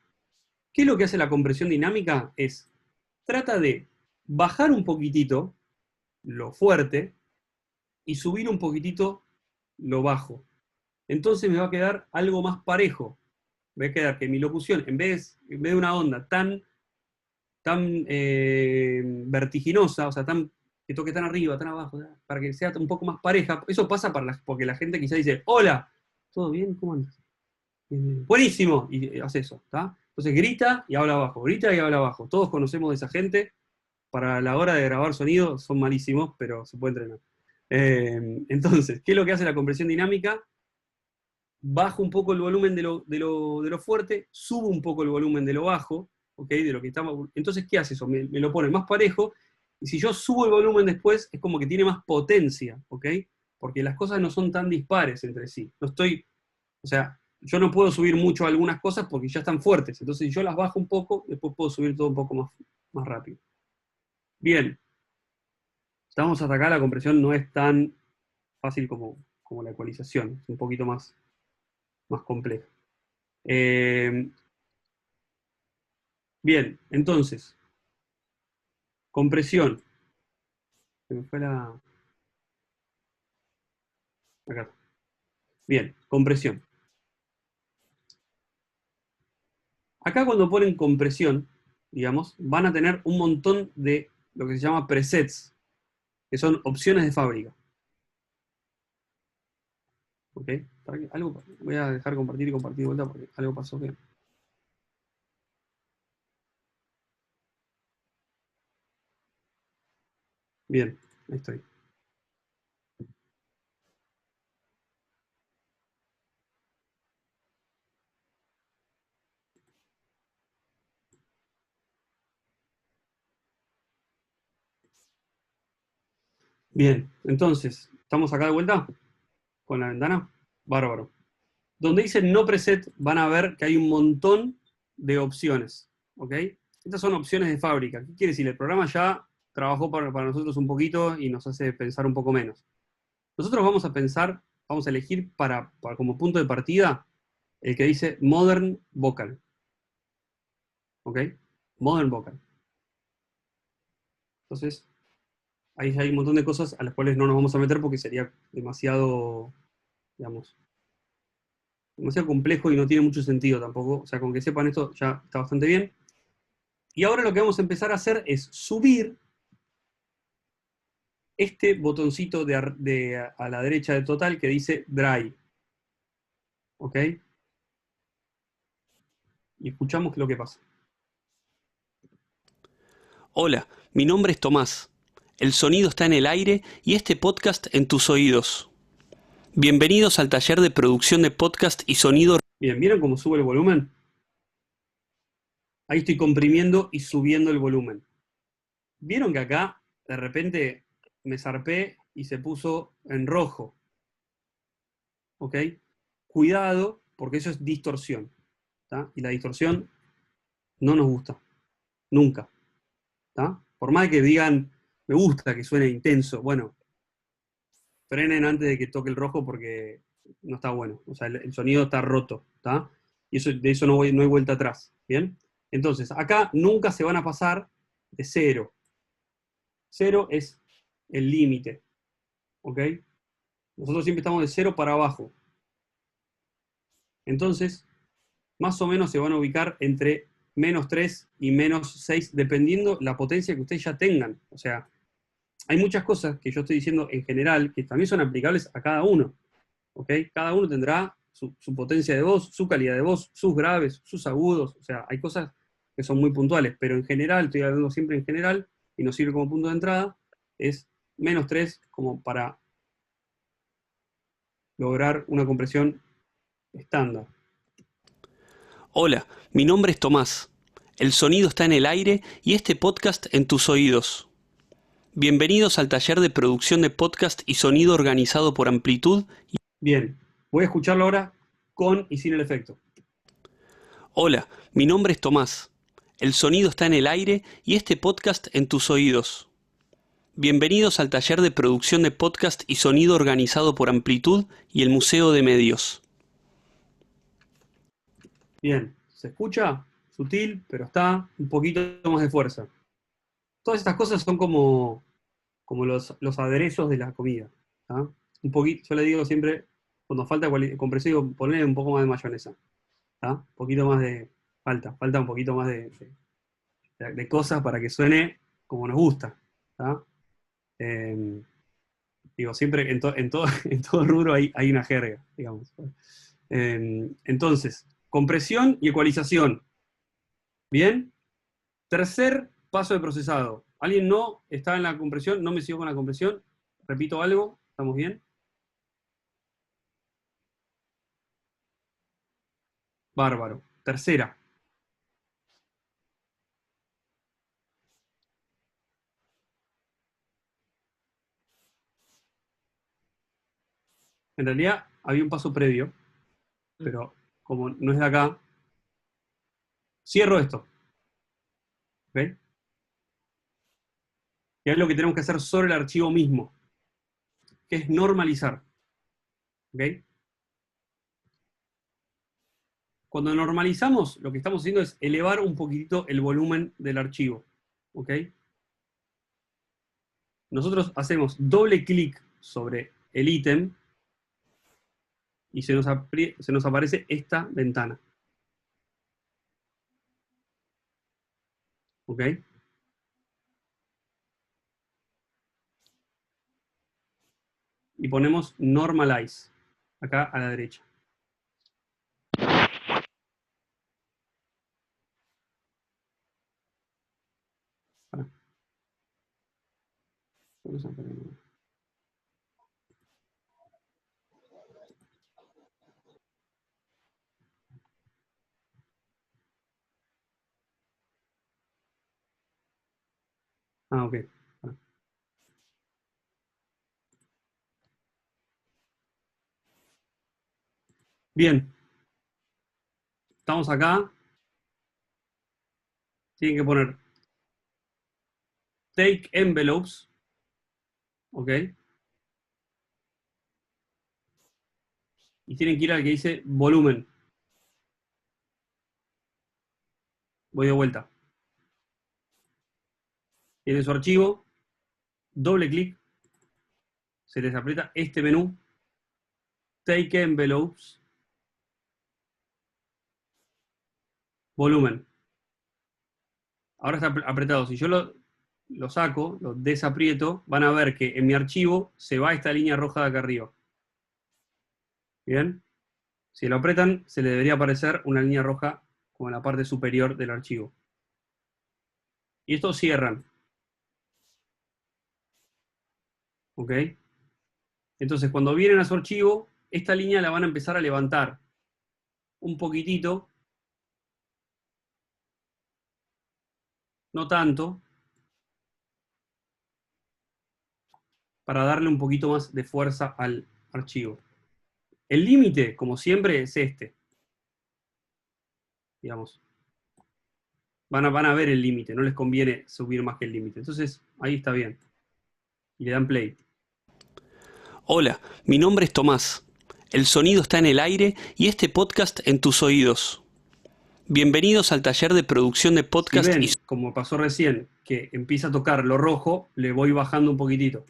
¿qué es lo que hace la compresión dinámica? Trata de bajar un poquitito lo fuerte y subir un poquitito lo bajo. Entonces me va a quedar algo más parejo. Va a quedar que mi locución, en vez de una onda tan vertiginosa, o sea, que toque tan arriba, tan abajo, para que sea un poco más pareja. Eso pasa porque la gente quizá dice, hola, ¿todo bien? ¿Cómo andas? Buenísimo, y hace eso, ¿está? Entonces grita y habla abajo, grita y habla abajo. Todos conocemos de esa gente. Para la hora de grabar sonido son malísimos, pero se puede entrenar. Entonces, ¿qué es lo que hace la compresión dinámica? Bajo un poco el volumen de lo fuerte, subo un poco el volumen de lo bajo, ¿ok? De lo que estamos. Entonces, ¿qué hace eso? Me lo pone más parejo, y si yo subo el volumen después, es como que tiene más potencia, ¿ok? Porque las cosas no son tan dispares entre sí. No estoy O sea, yo no puedo subir mucho algunas cosas porque ya están fuertes. Entonces, si yo las bajo un poco, después puedo subir todo un poco más rápido. Bien. Estamos hasta acá, la compresión no es tan fácil como la ecualización. Es un poquito más compleja. Bien, entonces, compresión. Se me fue la... Acá. Bien, compresión. Acá cuando ponen compresión, digamos, van a tener un montón de lo que se llama presets, que son opciones de fábrica. ¿Ok? Voy a dejar compartir y compartir de vuelta porque algo pasó que... Bien, ahí estoy. Bien, entonces, ¿estamos acá de vuelta? Con la ventana. Bárbaro. Donde dice no preset, van a ver que hay un montón de opciones. ¿Ok? Estas son opciones de fábrica. ¿Qué quiere decir? El programa ya trabajó para nosotros un poquito y nos hace pensar un poco menos. Nosotros vamos a pensar, vamos a elegir como punto de partida el que dice Modern Vocal. ¿Ok? Modern Vocal. Entonces, ahí hay un montón de cosas a las cuales no nos vamos a meter porque sería demasiado, digamos, demasiado complejo y no tiene mucho sentido tampoco. O sea, con que sepan esto ya está bastante bien. Y ahora lo que vamos a empezar a hacer es subir este botoncito a la derecha de total que dice Dry. ¿Ok? Y escuchamos lo que pasa. Hola, mi nombre es Tomás. El sonido está en el aire y este podcast en tus oídos. Bienvenidos al taller de producción de podcast y sonido. Bien, ¿vieron cómo sube el volumen? Ahí estoy comprimiendo y subiendo el volumen. ¿Vieron que acá de repente me zarpé y se puso en rojo? ¿Ok? Cuidado, porque eso es distorsión. ¿Tá? Y la distorsión no nos gusta. Nunca. ¿Tá? Por más que digan, me gusta que suene intenso, bueno, frenen antes de que toque el rojo porque no está bueno. O sea, el sonido está roto. ¿Tá? Y de eso no hay vuelta atrás. ¿Bien? Entonces, acá nunca se van a pasar de 0. 0 es el límite. ¿Ok? Nosotros siempre estamos de 0 para abajo. Entonces, más o menos se van a ubicar entre -3 y -6, dependiendo la potencia que ustedes ya tengan. O sea, hay muchas cosas que yo estoy diciendo en general que también son aplicables a cada uno. ¿Ok? Cada uno tendrá su potencia de voz, su calidad de voz, sus graves, sus agudos. O sea, hay cosas que son muy puntuales, pero en general, estoy hablando siempre en general, y nos sirve como punto de entrada, es -3 como para lograr una compresión estándar. Hola, mi nombre es Tomás. El sonido está en el aire y este podcast en tus oídos. Bienvenidos al taller de producción de podcast y sonido organizado por Amplitud. Bien, voy a escucharlo ahora con y sin el efecto. Hola, mi nombre es Tomás. El sonido está en el aire y este podcast en tus oídos. Bienvenidos al taller de producción de podcast y sonido organizado por Amplitud y el Museo de Medios. Bien, se escucha sutil, pero está un poquito más de fuerza. Todas estas cosas son como los aderezos de la comida. ¿Tá? Un poquito, yo le digo siempre, cuando falta compresivo, ponle un poco más de mayonesa. ¿Tá? Un poquito más de... Falta un poquito más de cosas para que suene como nos gusta. ¿Tá? Digo, siempre en todo rubro hay una jerga, digamos. Entonces, compresión y ecualización. Bien. Tercer paso de procesado. ¿Alguien no está en la compresión? ¿No me siguió con la compresión? Repito algo. ¿Estamos bien? Bárbaro. Tercera. En realidad había un paso previo. pero como no es de acá, cierro esto. ¿Ok? Y es lo que tenemos que hacer sobre el archivo mismo, que es normalizar. ¿Ok? Cuando normalizamos, lo que estamos haciendo es elevar un poquitito el volumen del archivo. ¿Ok? Nosotros hacemos doble clic sobre el ítem y se nos aparece esta ventana. ¿Ok? Y ponemos normalize, acá a la derecha. Ah, ok. Bien. Estamos acá. Tienen que poner take envelopes. ¿Ok? Y tienen que ir al que dice volumen. Voy de vuelta. Tienen su archivo. Doble clic. Se les aprieta este menú. Take envelopes. Volumen. Ahora está apretado. Si yo lo saco, lo desaprieto, van a ver que en mi archivo se va esta línea roja de acá arriba. ¿Bien? Si lo apretan, se le debería aparecer una línea roja como en la parte superior del archivo. Y estos cierran. ¿Ok? Entonces, cuando vienen a su archivo, esta línea la van a empezar a levantar un poquitito, no tanto, para darle un poquito más de fuerza al archivo. El límite, como siempre, es este. Digamos. Van a ver el límite, no les conviene subir más que el límite. Entonces, ahí está bien. Y le dan play. Hola, mi nombre es Tomás. El sonido está en el aire y este podcast en tus oídos. Bienvenidos al taller de producción de podcast. Si ven, como pasó recién, que empieza a tocar lo rojo, le voy bajando un poquitito.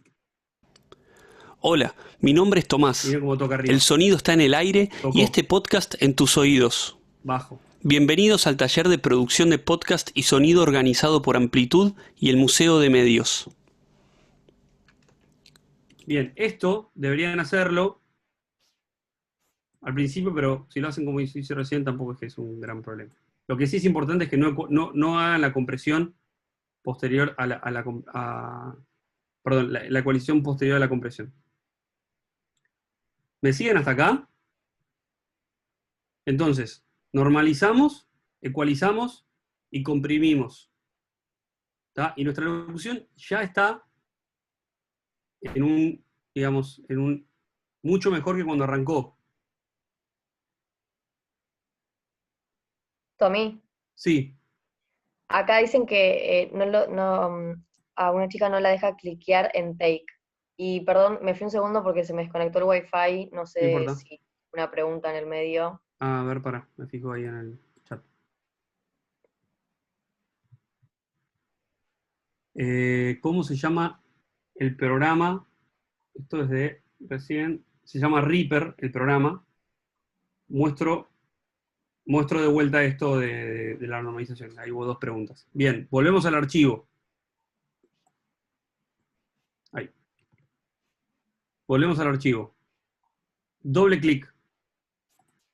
Hola, mi nombre es Tomás. Miren cómo toca arriba. El sonido está en el aire Tocó. y este podcast en tus oídos. Bajo. Bienvenidos al taller de producción de podcast y sonido organizado por Amplitud y el Museo de Medios. Bien, esto deberían hacerlo al principio, pero si lo hacen como hice recién, tampoco es que es un gran problema. Lo que sí es importante es que no hagan la compresión posterior a la ecualización posterior a la compresión. ¿Me siguen hasta acá? Entonces, normalizamos, ecualizamos y comprimimos. ¿Tá? Y nuestra locución ya está en un mucho mejor que cuando arrancó. Tommy, Sí, acá dicen que a una chica no la deja cliquear en take. Y perdón, me fui un segundo porque se me desconectó el wifi, no no sé importa. si una pregunta en el medio. A ver, pará, me fijo ahí en el chat. ¿Cómo se llama el programa? Esto es de recién, se llama Reaper, el programa. Muestro de vuelta esto de la normalización. Ahí hubo dos preguntas. Bien, volvemos al archivo. Ahí. Volvemos al archivo. Doble clic.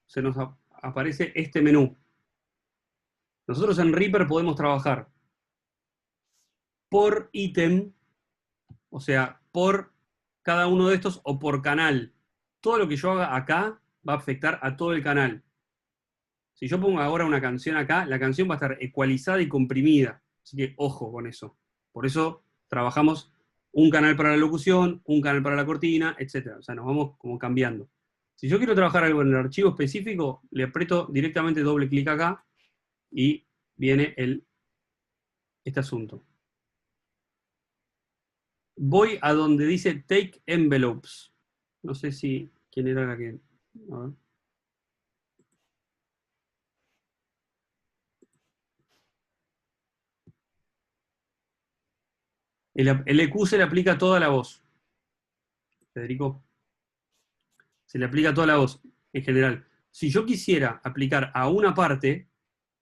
Se nos aparece este menú. Nosotros en Reaper podemos trabajar por ítem, o sea, por cada uno de estos o por canal. Todo lo que yo haga acá va a afectar a todo el canal. Si yo pongo ahora una canción acá, la canción va a estar ecualizada y comprimida. Así que ojo con eso. Por eso trabajamos un canal para la locución, un canal para la cortina, etc. O sea, nos vamos como cambiando. Si yo quiero trabajar algo en el archivo específico, le aprieto directamente doble clic acá y viene este asunto. Voy a donde dice Take Envelopes. No sé si quién era la que... A ver. El EQ se le aplica a toda la voz. Federico. Se le aplica a toda la voz, en general. Si yo quisiera aplicar a una parte,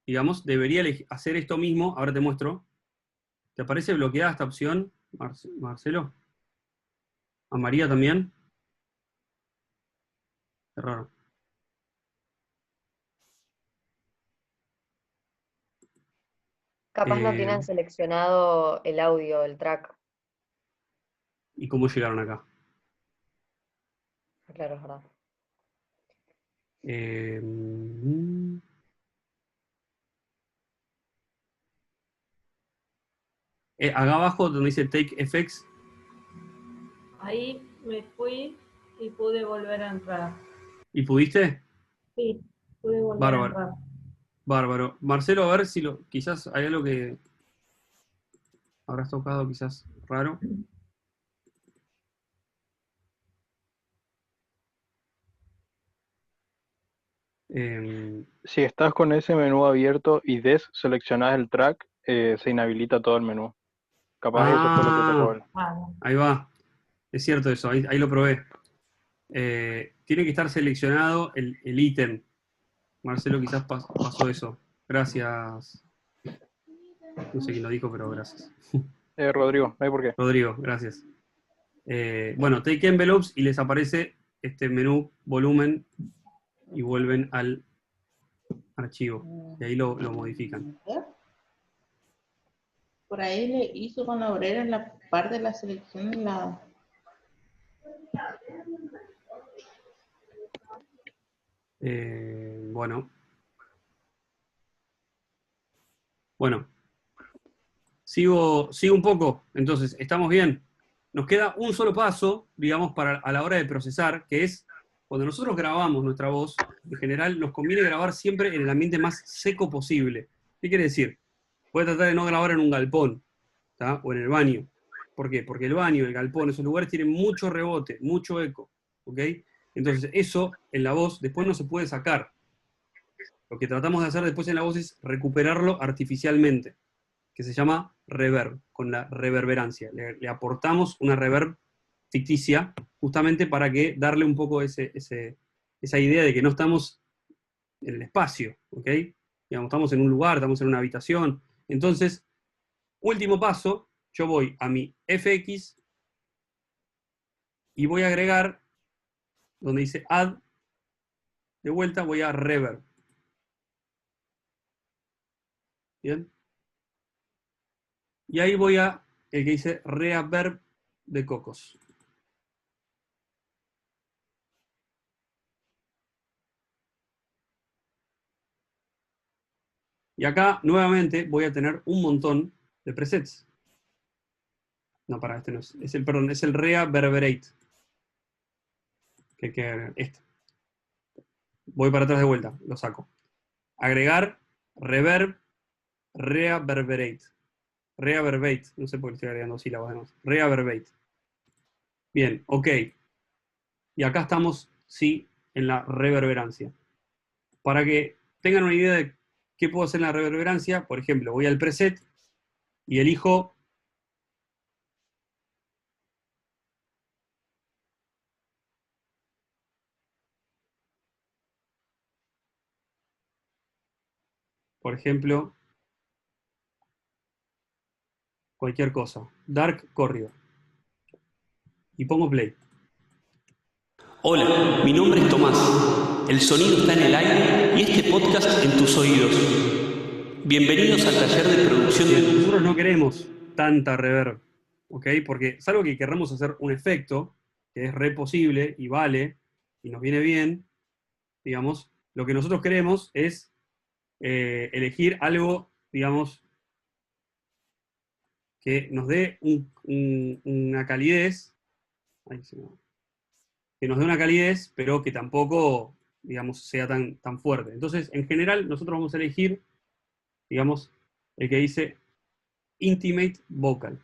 digamos, debería hacer esto mismo. Ahora te muestro. ¿Te aparece bloqueada esta opción, Marcelo? ¿A María también? Qué raro. Capaz no tienen seleccionado el audio, el track. ¿Y cómo llegaron acá? Claro, es verdad. Acá abajo donde dice Take Effects. Ahí me fui y pude volver a entrar. ¿Y pudiste? Sí, pude volver Bárbaro. a entrar. Bárbaro. Marcelo, a ver si quizás hay algo que habrás tocado quizás raro. Si estás con ese menú abierto y deseleccionás el track, se inhabilita todo el menú. Capaz eso fue lo que tocó él. Ahí va. Es cierto eso, ahí lo probé. Tiene que estar seleccionado el ítem. Marcelo quizás pasó eso. Gracias. No sé quién lo dijo, pero gracias. Rodrigo, no hay por qué. Rodrigo, gracias. Bueno, Take Envelopes y les aparece este menú volumen y vuelven al archivo. Y ahí lo modifican. Por ahí le hizo con la obrera en la parte de la selección en la... Bueno. Sigo un poco. Entonces, ¿estamos bien? Nos queda un solo paso, digamos, a la hora de procesar, que es cuando nosotros grabamos nuestra voz, en general nos conviene grabar siempre en el ambiente más seco posible. ¿Qué quiere decir? Puede tratar de no grabar en un galpón, ¿tá? O en el baño. ¿Por qué? Porque el baño, el galpón, esos lugares tienen mucho rebote, mucho eco, ¿ok? Entonces, eso en la voz después no se puede sacar. Lo que tratamos de hacer después en la voz es recuperarlo artificialmente, que se llama reverb, con la reverberancia. Le aportamos una reverb ficticia, justamente para darle un poco esa idea de que no estamos en el espacio, ¿ok? Digamos, estamos en un lugar, estamos en una habitación. Entonces, último paso, yo voy a mi FX y voy a agregar, donde dice Add, de vuelta voy a Reverb. ¿Bien? Y ahí voy a el que dice Reverb de Cocos. Y acá, nuevamente, voy a tener un montón de presets. No, para este no es. Perdón, es el Reverberate. Este. Voy para atrás de vuelta, lo saco. Agregar, reverb, reverberate. Reverberate, no sé por qué estoy agregando sílabas además. Reverberate. Bien, ok. Y acá estamos, sí, en la reverberancia. Para que tengan una idea de qué puedo hacer en la reverberancia, por ejemplo, voy al preset y elijo por ejemplo, cualquier cosa. Dark Corridor. Y pongo play. Hola, mi nombre es Tomás. El sonido está en el aire y este podcast en tus oídos. Bienvenidos al taller de producción de... Nosotros no queremos tanta reverb, ¿ok? Porque salvo que querramos hacer un efecto, que es re posible y vale, y nos viene bien, digamos, lo que nosotros queremos es elegir algo, digamos, que nos dé una calidez. Ahí se me va. que nos dé una calidez, pero que tampoco, digamos, sea tan fuerte. Entonces, en general, nosotros vamos a elegir, digamos, el que dice Intimate Vocal.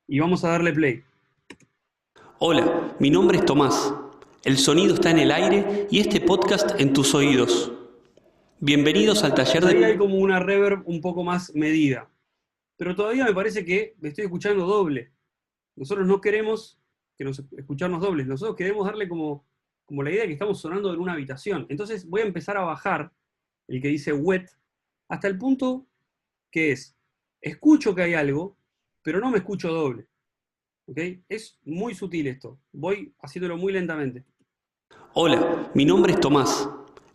Y vamos a darle play. Hola, mi nombre es Tomás. El sonido está en el aire y este podcast en tus oídos. Bienvenidos al taller Ahí hay de... como una reverb un poco más medida. Pero todavía me parece que me estoy escuchando doble. Nosotros no queremos escucharnos dobles. Nosotros queremos darle como la idea de que estamos sonando en una habitación. Entonces voy a empezar a bajar el que dice wet hasta el punto que escucho que hay algo, pero no me escucho doble. ¿Ok? Es muy sutil esto. Voy haciéndolo muy lentamente. Hola, mi nombre es Tomás.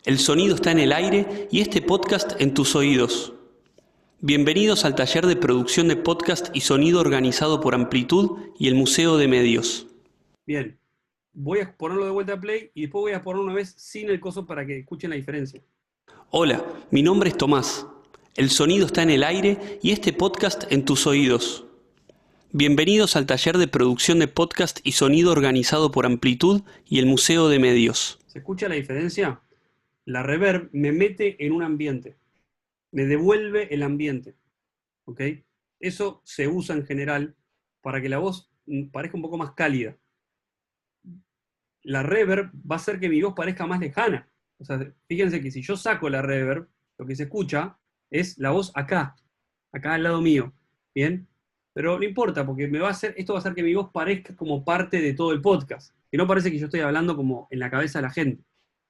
El sonido está en el aire y este podcast en tus oídos. Bienvenidos al taller de producción de podcast y sonido organizado por Amplitud y el Museo de Medios. Bien. Voy a ponerlo de vuelta a play y después voy a poner una vez sin el coso para que escuchen la diferencia. Hola, mi nombre es Tomás. El sonido está en el aire y este podcast en tus oídos. Bienvenidos al taller de producción de podcast y sonido organizado por Amplitud y el Museo de Medios. ¿Se escucha la diferencia? La reverb me mete en un ambiente, me devuelve el ambiente. ¿Ok? Eso se usa en general para que la voz parezca un poco más cálida. La reverb va a hacer que mi voz parezca más lejana. O sea, fíjense que si yo saco la reverb, lo que se escucha es la voz acá al lado mío. ¿Bien? Pero no importa, porque esto va a hacer que mi voz parezca como parte de todo el podcast. Que no parece que yo estoy hablando como en la cabeza de la gente.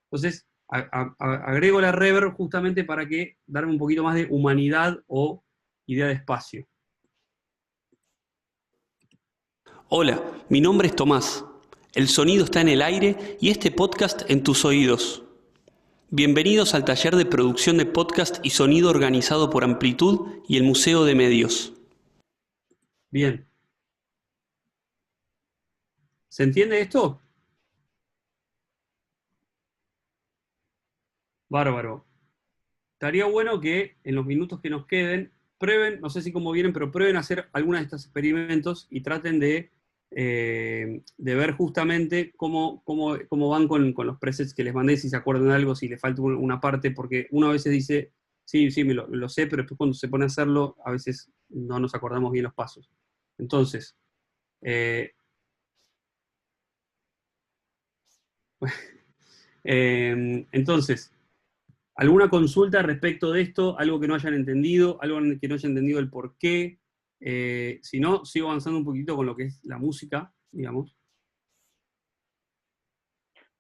Entonces, agrego la reverb justamente para darme un poquito más de humanidad o idea de espacio. Hola, mi nombre es Tomás. El sonido está en el aire y este podcast en tus oídos. Bienvenidos al taller de producción de podcast y sonido organizado por Amplitud y el Museo de Medios. Bien. ¿Se entiende esto? Bárbaro. Estaría bueno que en los minutos que nos queden, prueben, no sé si cómo vienen, pero prueben hacer algunos de estos experimentos y traten de ver justamente cómo van con los presets que les mandé, si se acuerdan de algo, si les falta una parte, porque uno a veces dice, sí, lo sé, pero después cuando se pone a hacerlo, a veces no nos acordamos bien los pasos. Entonces, ¿alguna consulta respecto de esto? ¿Algo que no hayan entendido? ¿Algo que no hayan entendido el por qué? Si no, sigo avanzando un poquito con lo que es la música, digamos.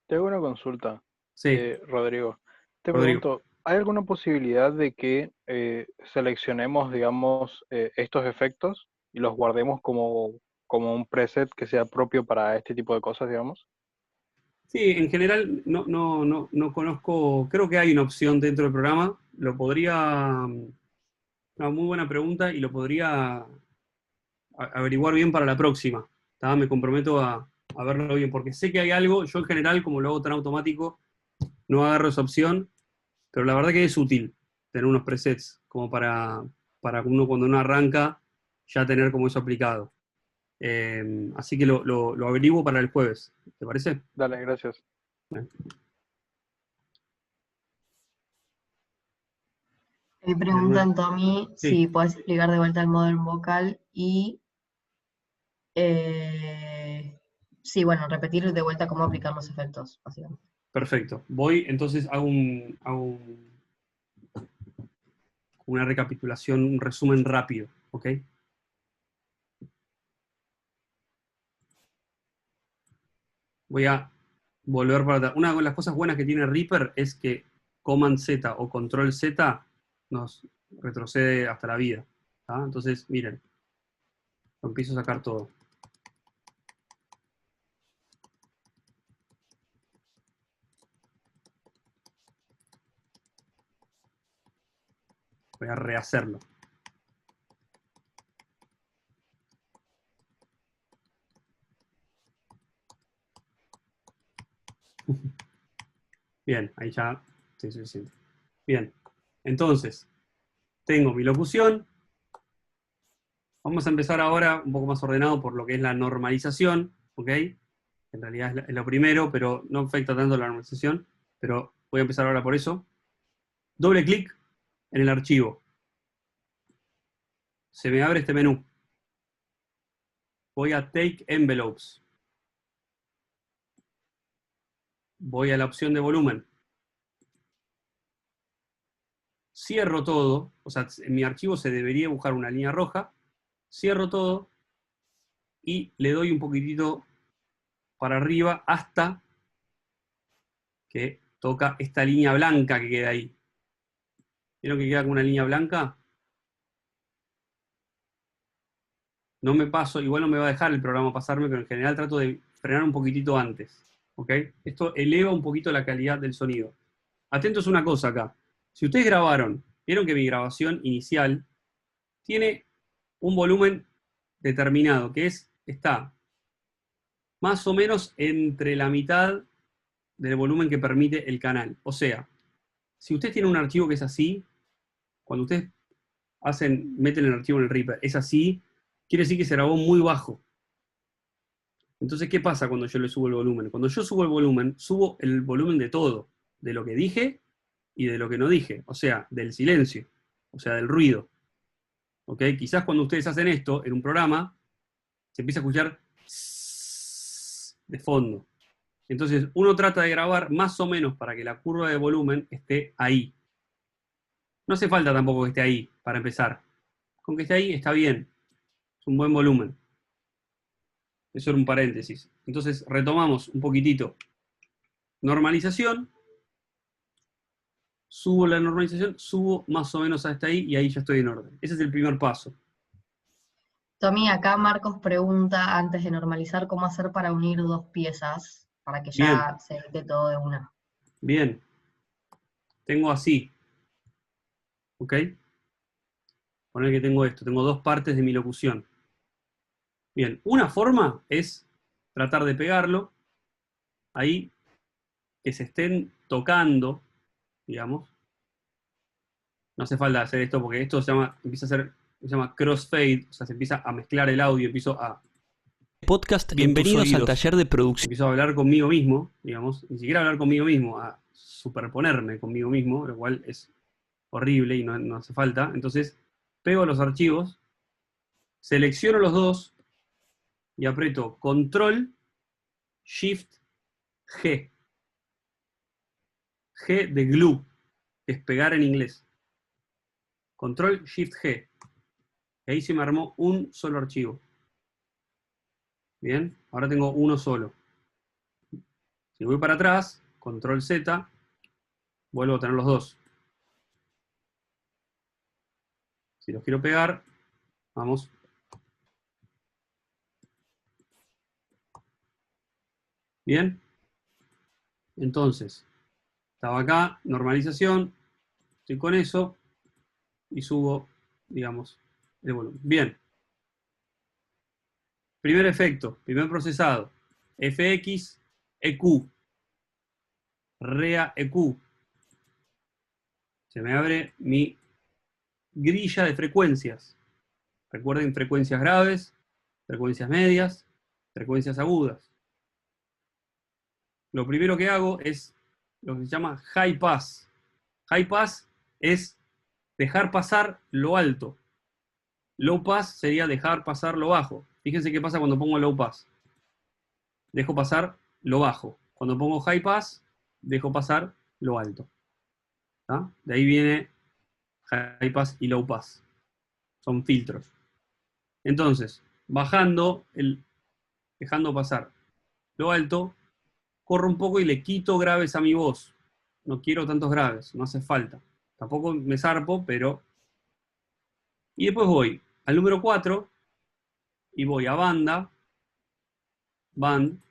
Te hago una consulta, Sí, Rodrigo. Te Rodrigo. pregunto, ¿hay alguna posibilidad de que seleccionemos, digamos, estos efectos y los guardemos como un preset que sea propio para este tipo de cosas, digamos? Sí, en general no conozco, creo que hay una opción dentro del programa, una muy buena pregunta y lo podría averiguar bien para la próxima. ¿Tá? Me comprometo a verlo bien, porque sé que hay algo, yo en general, como lo hago tan automático, no agarro esa opción, pero la verdad que es útil tener unos presets, como para uno cuando uno arranca, ya tener como eso aplicado. Así que lo averiguo para el jueves, ¿te parece? Dale, gracias. Bueno. Me preguntan, Tommy, Sí. si puedes explicar de vuelta el modern vocal y, sí, bueno, repetir de vuelta cómo aplicar los efectos, básicamente. Perfecto. Voy, entonces hago una recapitulación, un resumen rápido, ¿ok? Voy a volver para atrás. Una de las cosas buenas que tiene Reaper es que Command Z o Control Z nos retrocede hasta la vida. ¿tá? Entonces, miren, lo empiezo a sacar todo. Voy a rehacerlo. Bien, ahí ya estoy suficiente. Bien, entonces, tengo mi locución, Vamos a empezar ahora un poco más ordenado por lo que es la normalización, ¿ok? En realidad es lo primero, pero no afecta tanto la normalización, pero voy a empezar ahora por eso. Doble clic en el archivo. Se me abre este menú. Voy a Take Envelopes. Voy a la opción de volumen. Cierro todo, o sea, en mi archivo se debería buscar una línea roja. Cierro todo y le doy un poquitito para arriba hasta que toca esta línea blanca que queda ahí. ¿Vieron que queda con una línea blanca? No me paso, igual no me va a dejar el programa pasarme, pero en general trato de frenar un poquitito antes. ¿Ok? Esto eleva un poquito la calidad del sonido. Atentos a una cosa acá. Si ustedes grabaron, vieron que mi grabación inicial tiene un volumen determinado, que está más o menos entre la mitad del volumen que permite el canal. O sea, si ustedes tienen un archivo que es así, cuando ustedes meten el archivo en el Reaper, es así, quiere decir que se grabó muy bajo. Entonces, ¿qué pasa cuando yo le subo el volumen? Cuando yo subo el volumen de todo, de lo que dije y de lo que no dije, o sea, del silencio, o sea, del ruido. ¿Ok? Quizás cuando ustedes hacen esto en un programa, se empieza a escuchar de fondo. Entonces, uno trata de grabar más o menos para que la curva de volumen esté ahí. No hace falta tampoco que esté ahí, para empezar. Con que esté ahí está bien. Es un buen volumen. Eso era un paréntesis. Entonces, retomamos un poquitito. Normalización. Subo la normalización, subo más o menos hasta ahí y ahí ya estoy en orden. Ese es el primer paso. Tommy, acá Marcos pregunta, antes de normalizar, cómo hacer para unir dos piezas, para que ya se edite todo de una. Bien. Tengo así. ¿Ok? Poner que tengo esto. Tengo dos partes de mi locución. Bien. Una forma es tratar de pegarlo ahí, que se estén tocando, digamos. No hace falta hacer esto porque esto se llama crossfade, o sea, se empieza a mezclar el audio, empiezo a... Podcast, bienvenidos al taller de producción. Empiezo a hablar conmigo mismo, digamos, ni siquiera hablar conmigo mismo, a superponerme conmigo mismo, lo cual es horrible y no hace falta. Entonces, pego los archivos, selecciono los dos y aprieto Control, Shift, G. G de glue, que es pegar en inglés. Control, Shift, G. Y ahí se me armó un solo archivo. Bien, ahora tengo uno solo. Si voy para atrás, Control Z, vuelvo a tener los dos. Si los quiero pegar, vamos. Bien. Entonces, estaba acá, normalización, estoy con eso y subo, digamos, el volumen. Bien. Primer efecto, primer procesado. FX, EQ. REA, EQ. Se me abre mi grilla de frecuencias. Recuerden frecuencias graves, frecuencias medias, frecuencias agudas. Lo primero que hago es lo que se llama high pass. High pass es dejar pasar lo alto. Low pass sería dejar pasar lo bajo. Fíjense qué pasa cuando pongo low pass. Dejo pasar lo bajo. Cuando pongo high pass, dejo pasar lo alto. ¿Tá? De ahí viene high pass y low pass. Son filtros. Entonces, dejando pasar lo alto, corro un poco y le quito graves a mi voz. No quiero tantos graves, no hace falta. Tampoco me zarpo, pero... Y después voy al número 4 y voy a banda, band,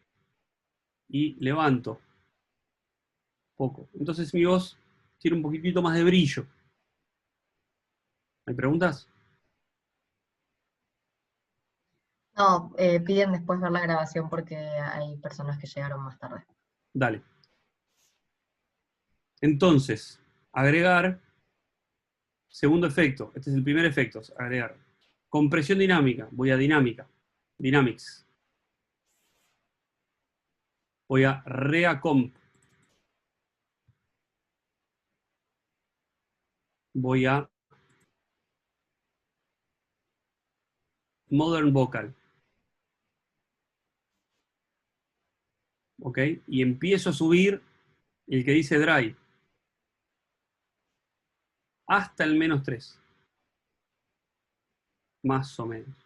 y levanto poco. Entonces mi voz tiene un poquitito más de brillo. ¿Hay preguntas? No, piden después ver la grabación porque hay personas que llegaron más tarde. Dale. Entonces, agregar, segundo efecto. Este es el primer efecto, agregar. Compresión dinámica, voy a dinámica. Dynamics. Voy a Reacomp. Voy a Modern Vocal. ¿Ok? Y empiezo a subir el que dice Dry. Hasta el -3. Más o menos.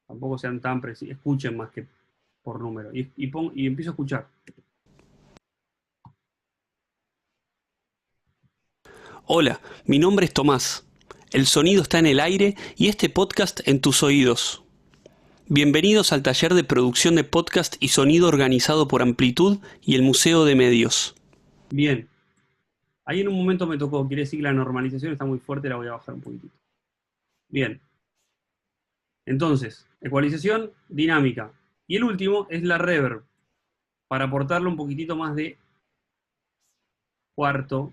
Tampoco sean tan precisos. Escuchen más que por número. Y empiezo a escuchar. Hola, mi nombre es Tomás. El sonido está en el aire y este podcast en tus oídos. Bienvenidos al taller de producción de podcast y sonido organizado por Amplitud y el Museo de Medios. Bien. Ahí en un momento me tocó, quiere decir que la normalización está muy fuerte, la voy a bajar un poquitito. Bien. Entonces, ecualización dinámica. Y el último es la reverb, para aportarle un poquitito más de cuarto,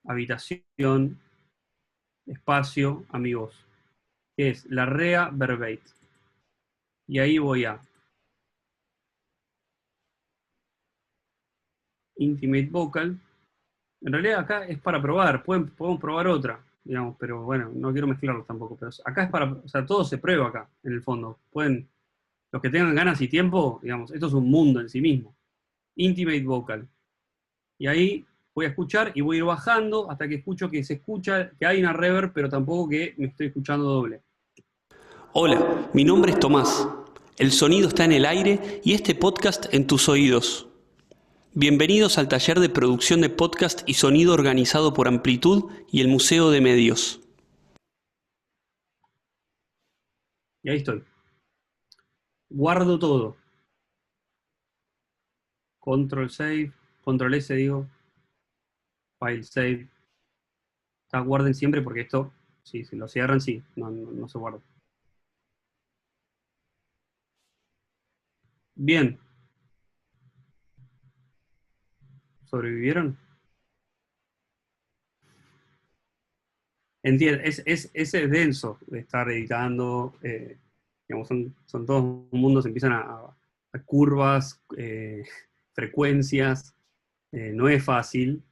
habitación, espacio, amigos, que es la rea verbate. Y ahí voy a Intimate Vocal. En realidad acá es para probar, podemos probar otra, digamos, pero bueno, no quiero mezclarlos tampoco. Pero acá es para, o sea, todo se prueba acá, en el fondo. Pueden, los que tengan ganas y tiempo, digamos, esto es un mundo en sí mismo. Intimate Vocal. Y ahí voy a escuchar y voy a ir bajando hasta que escucho que se escucha, que hay una reverb, pero tampoco que me estoy escuchando doble. Hola, mi nombre es Tomás. El sonido está en el aire y este podcast en tus oídos. Bienvenidos al taller de producción de podcast y sonido organizado por Amplitud y el Museo de Medios. Y ahí estoy. Guardo todo. Control Save, Control S digo. File Save. Guarden siempre porque esto, si lo cierran, sí, no se guarda. Bien. ¿Sobrevivieron? Entiendo, es denso de estar editando, digamos, son todos mundos, empiezan a curvas, frecuencias, no es fácil,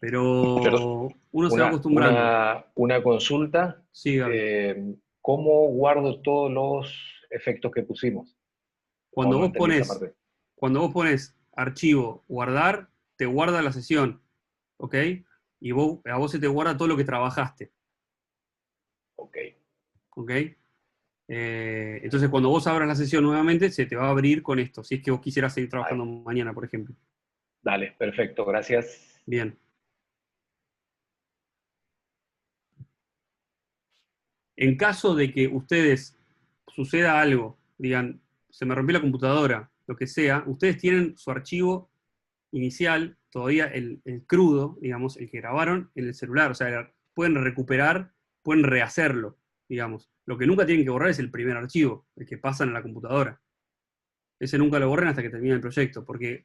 pero uno se va acostumbrando. Una consulta. Sí, Gaby. ¿Cómo guardo todos los efectos que pusimos? Cuando vos pones archivo, guardar, te guarda la sesión, ¿ok? Y a vos se te guarda todo lo que trabajaste. Ok. ¿Ok? Entonces, cuando vos abras la sesión nuevamente, se te va a abrir con esto, si es que vos quisieras seguir trabajando mañana, por ejemplo. Dale, perfecto, gracias. Bien. En caso de que ustedes suceda algo, digan, se me rompió la computadora, lo que sea, ustedes tienen su archivo inicial, todavía el crudo, digamos, el que grabaron en el celular, o sea, pueden recuperar, pueden rehacerlo, digamos. Lo que nunca tienen que borrar es el primer archivo, el que pasan a la computadora. Ese nunca lo borren hasta que termine el proyecto, porque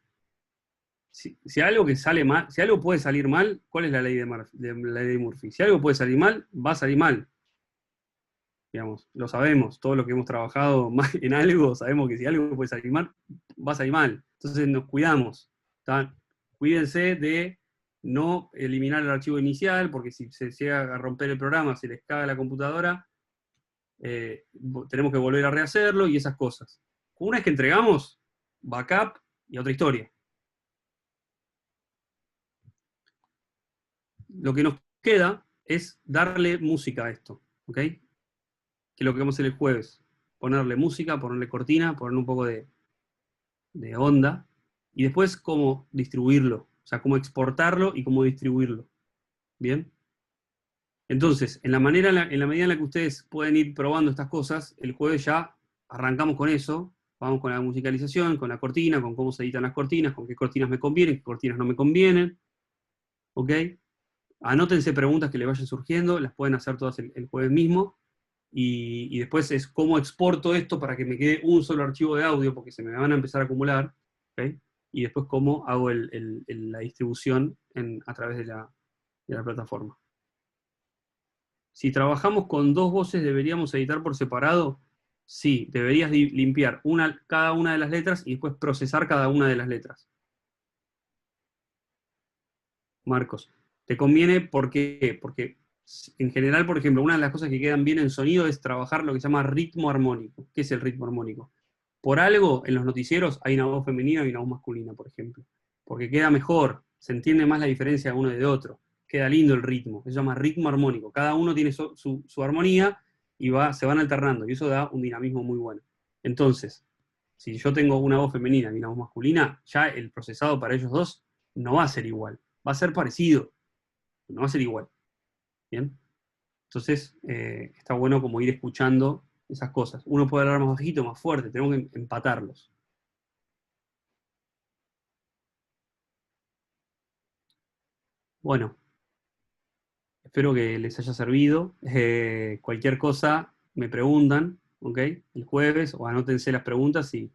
si algo que sale mal, si algo puede salir mal, ¿cuál es la ley de Murphy? Si algo puede salir mal, va a salir mal. Digamos, lo sabemos, todos los que hemos trabajado en algo, sabemos que si algo puede salir mal, va a salir mal. Entonces nos cuidamos. Cuídense de no eliminar el archivo inicial, porque si se llega a romper el programa, si les caga la computadora, tenemos que volver a rehacerlo y esas cosas. Una vez que entregamos, backup y otra historia. Lo que nos queda es darle música a esto, ¿ok? Que es lo que vamos a hacer el jueves. Ponerle música, ponerle cortina, ponerle un poco de onda, y después cómo distribuirlo, o sea, cómo exportarlo y cómo distribuirlo. ¿Bien? Entonces, en la medida en la que ustedes pueden ir probando estas cosas, el jueves ya arrancamos con eso, vamos con la musicalización, con la cortina, con cómo se editan las cortinas, con qué cortinas me convienen, qué cortinas no me convienen. ¿Ok? Anótense preguntas que les vayan surgiendo, las pueden hacer todas el jueves mismo, y después es cómo exporto esto para que me quede un solo archivo de audio, porque se me van a empezar a acumular, ¿okay? Y después cómo hago la distribución a través de la plataforma. Si trabajamos con dos voces, ¿deberíamos editar por separado? Sí, deberías limpiar cada una de las letras y después procesar cada una de las letras. Marcos, te conviene porque en general, por ejemplo, una de las cosas que quedan bien en sonido es trabajar lo que se llama ritmo armónico. ¿Qué es el ritmo armónico? Por algo, en los noticieros hay una voz femenina y una voz masculina, por ejemplo. Porque queda mejor, se entiende más la diferencia de uno y de otro. Queda lindo el ritmo, se llama ritmo armónico. Cada uno tiene su armonía y se van alternando, y eso da un dinamismo muy bueno. Entonces, si yo tengo una voz femenina y una voz masculina, ya el procesado para ellos dos no va a ser igual. Va a ser parecido, no va a ser igual. ¿Bien? Entonces, está bueno como ir escuchando esas cosas. Uno puede hablar más bajito, más fuerte, tenemos que empatarlos. Bueno, espero que les haya servido. Cualquier cosa me preguntan, ¿ok? El jueves, o anótense las preguntas y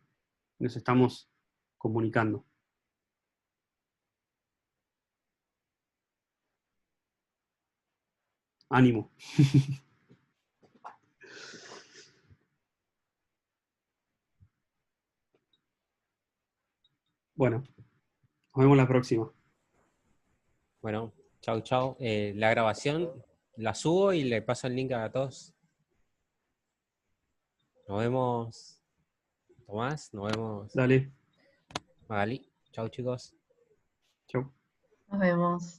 nos estamos comunicando. Ánimo. Bueno, nos vemos la próxima. Bueno, chau, chau. La grabación la subo y le paso el link a todos. Nos vemos, Tomás. Nos vemos, Dale, Magali. Chau, chicos. chau. Nos vemos.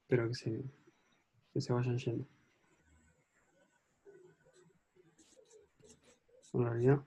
Espero que se vayan yendo. En realidad.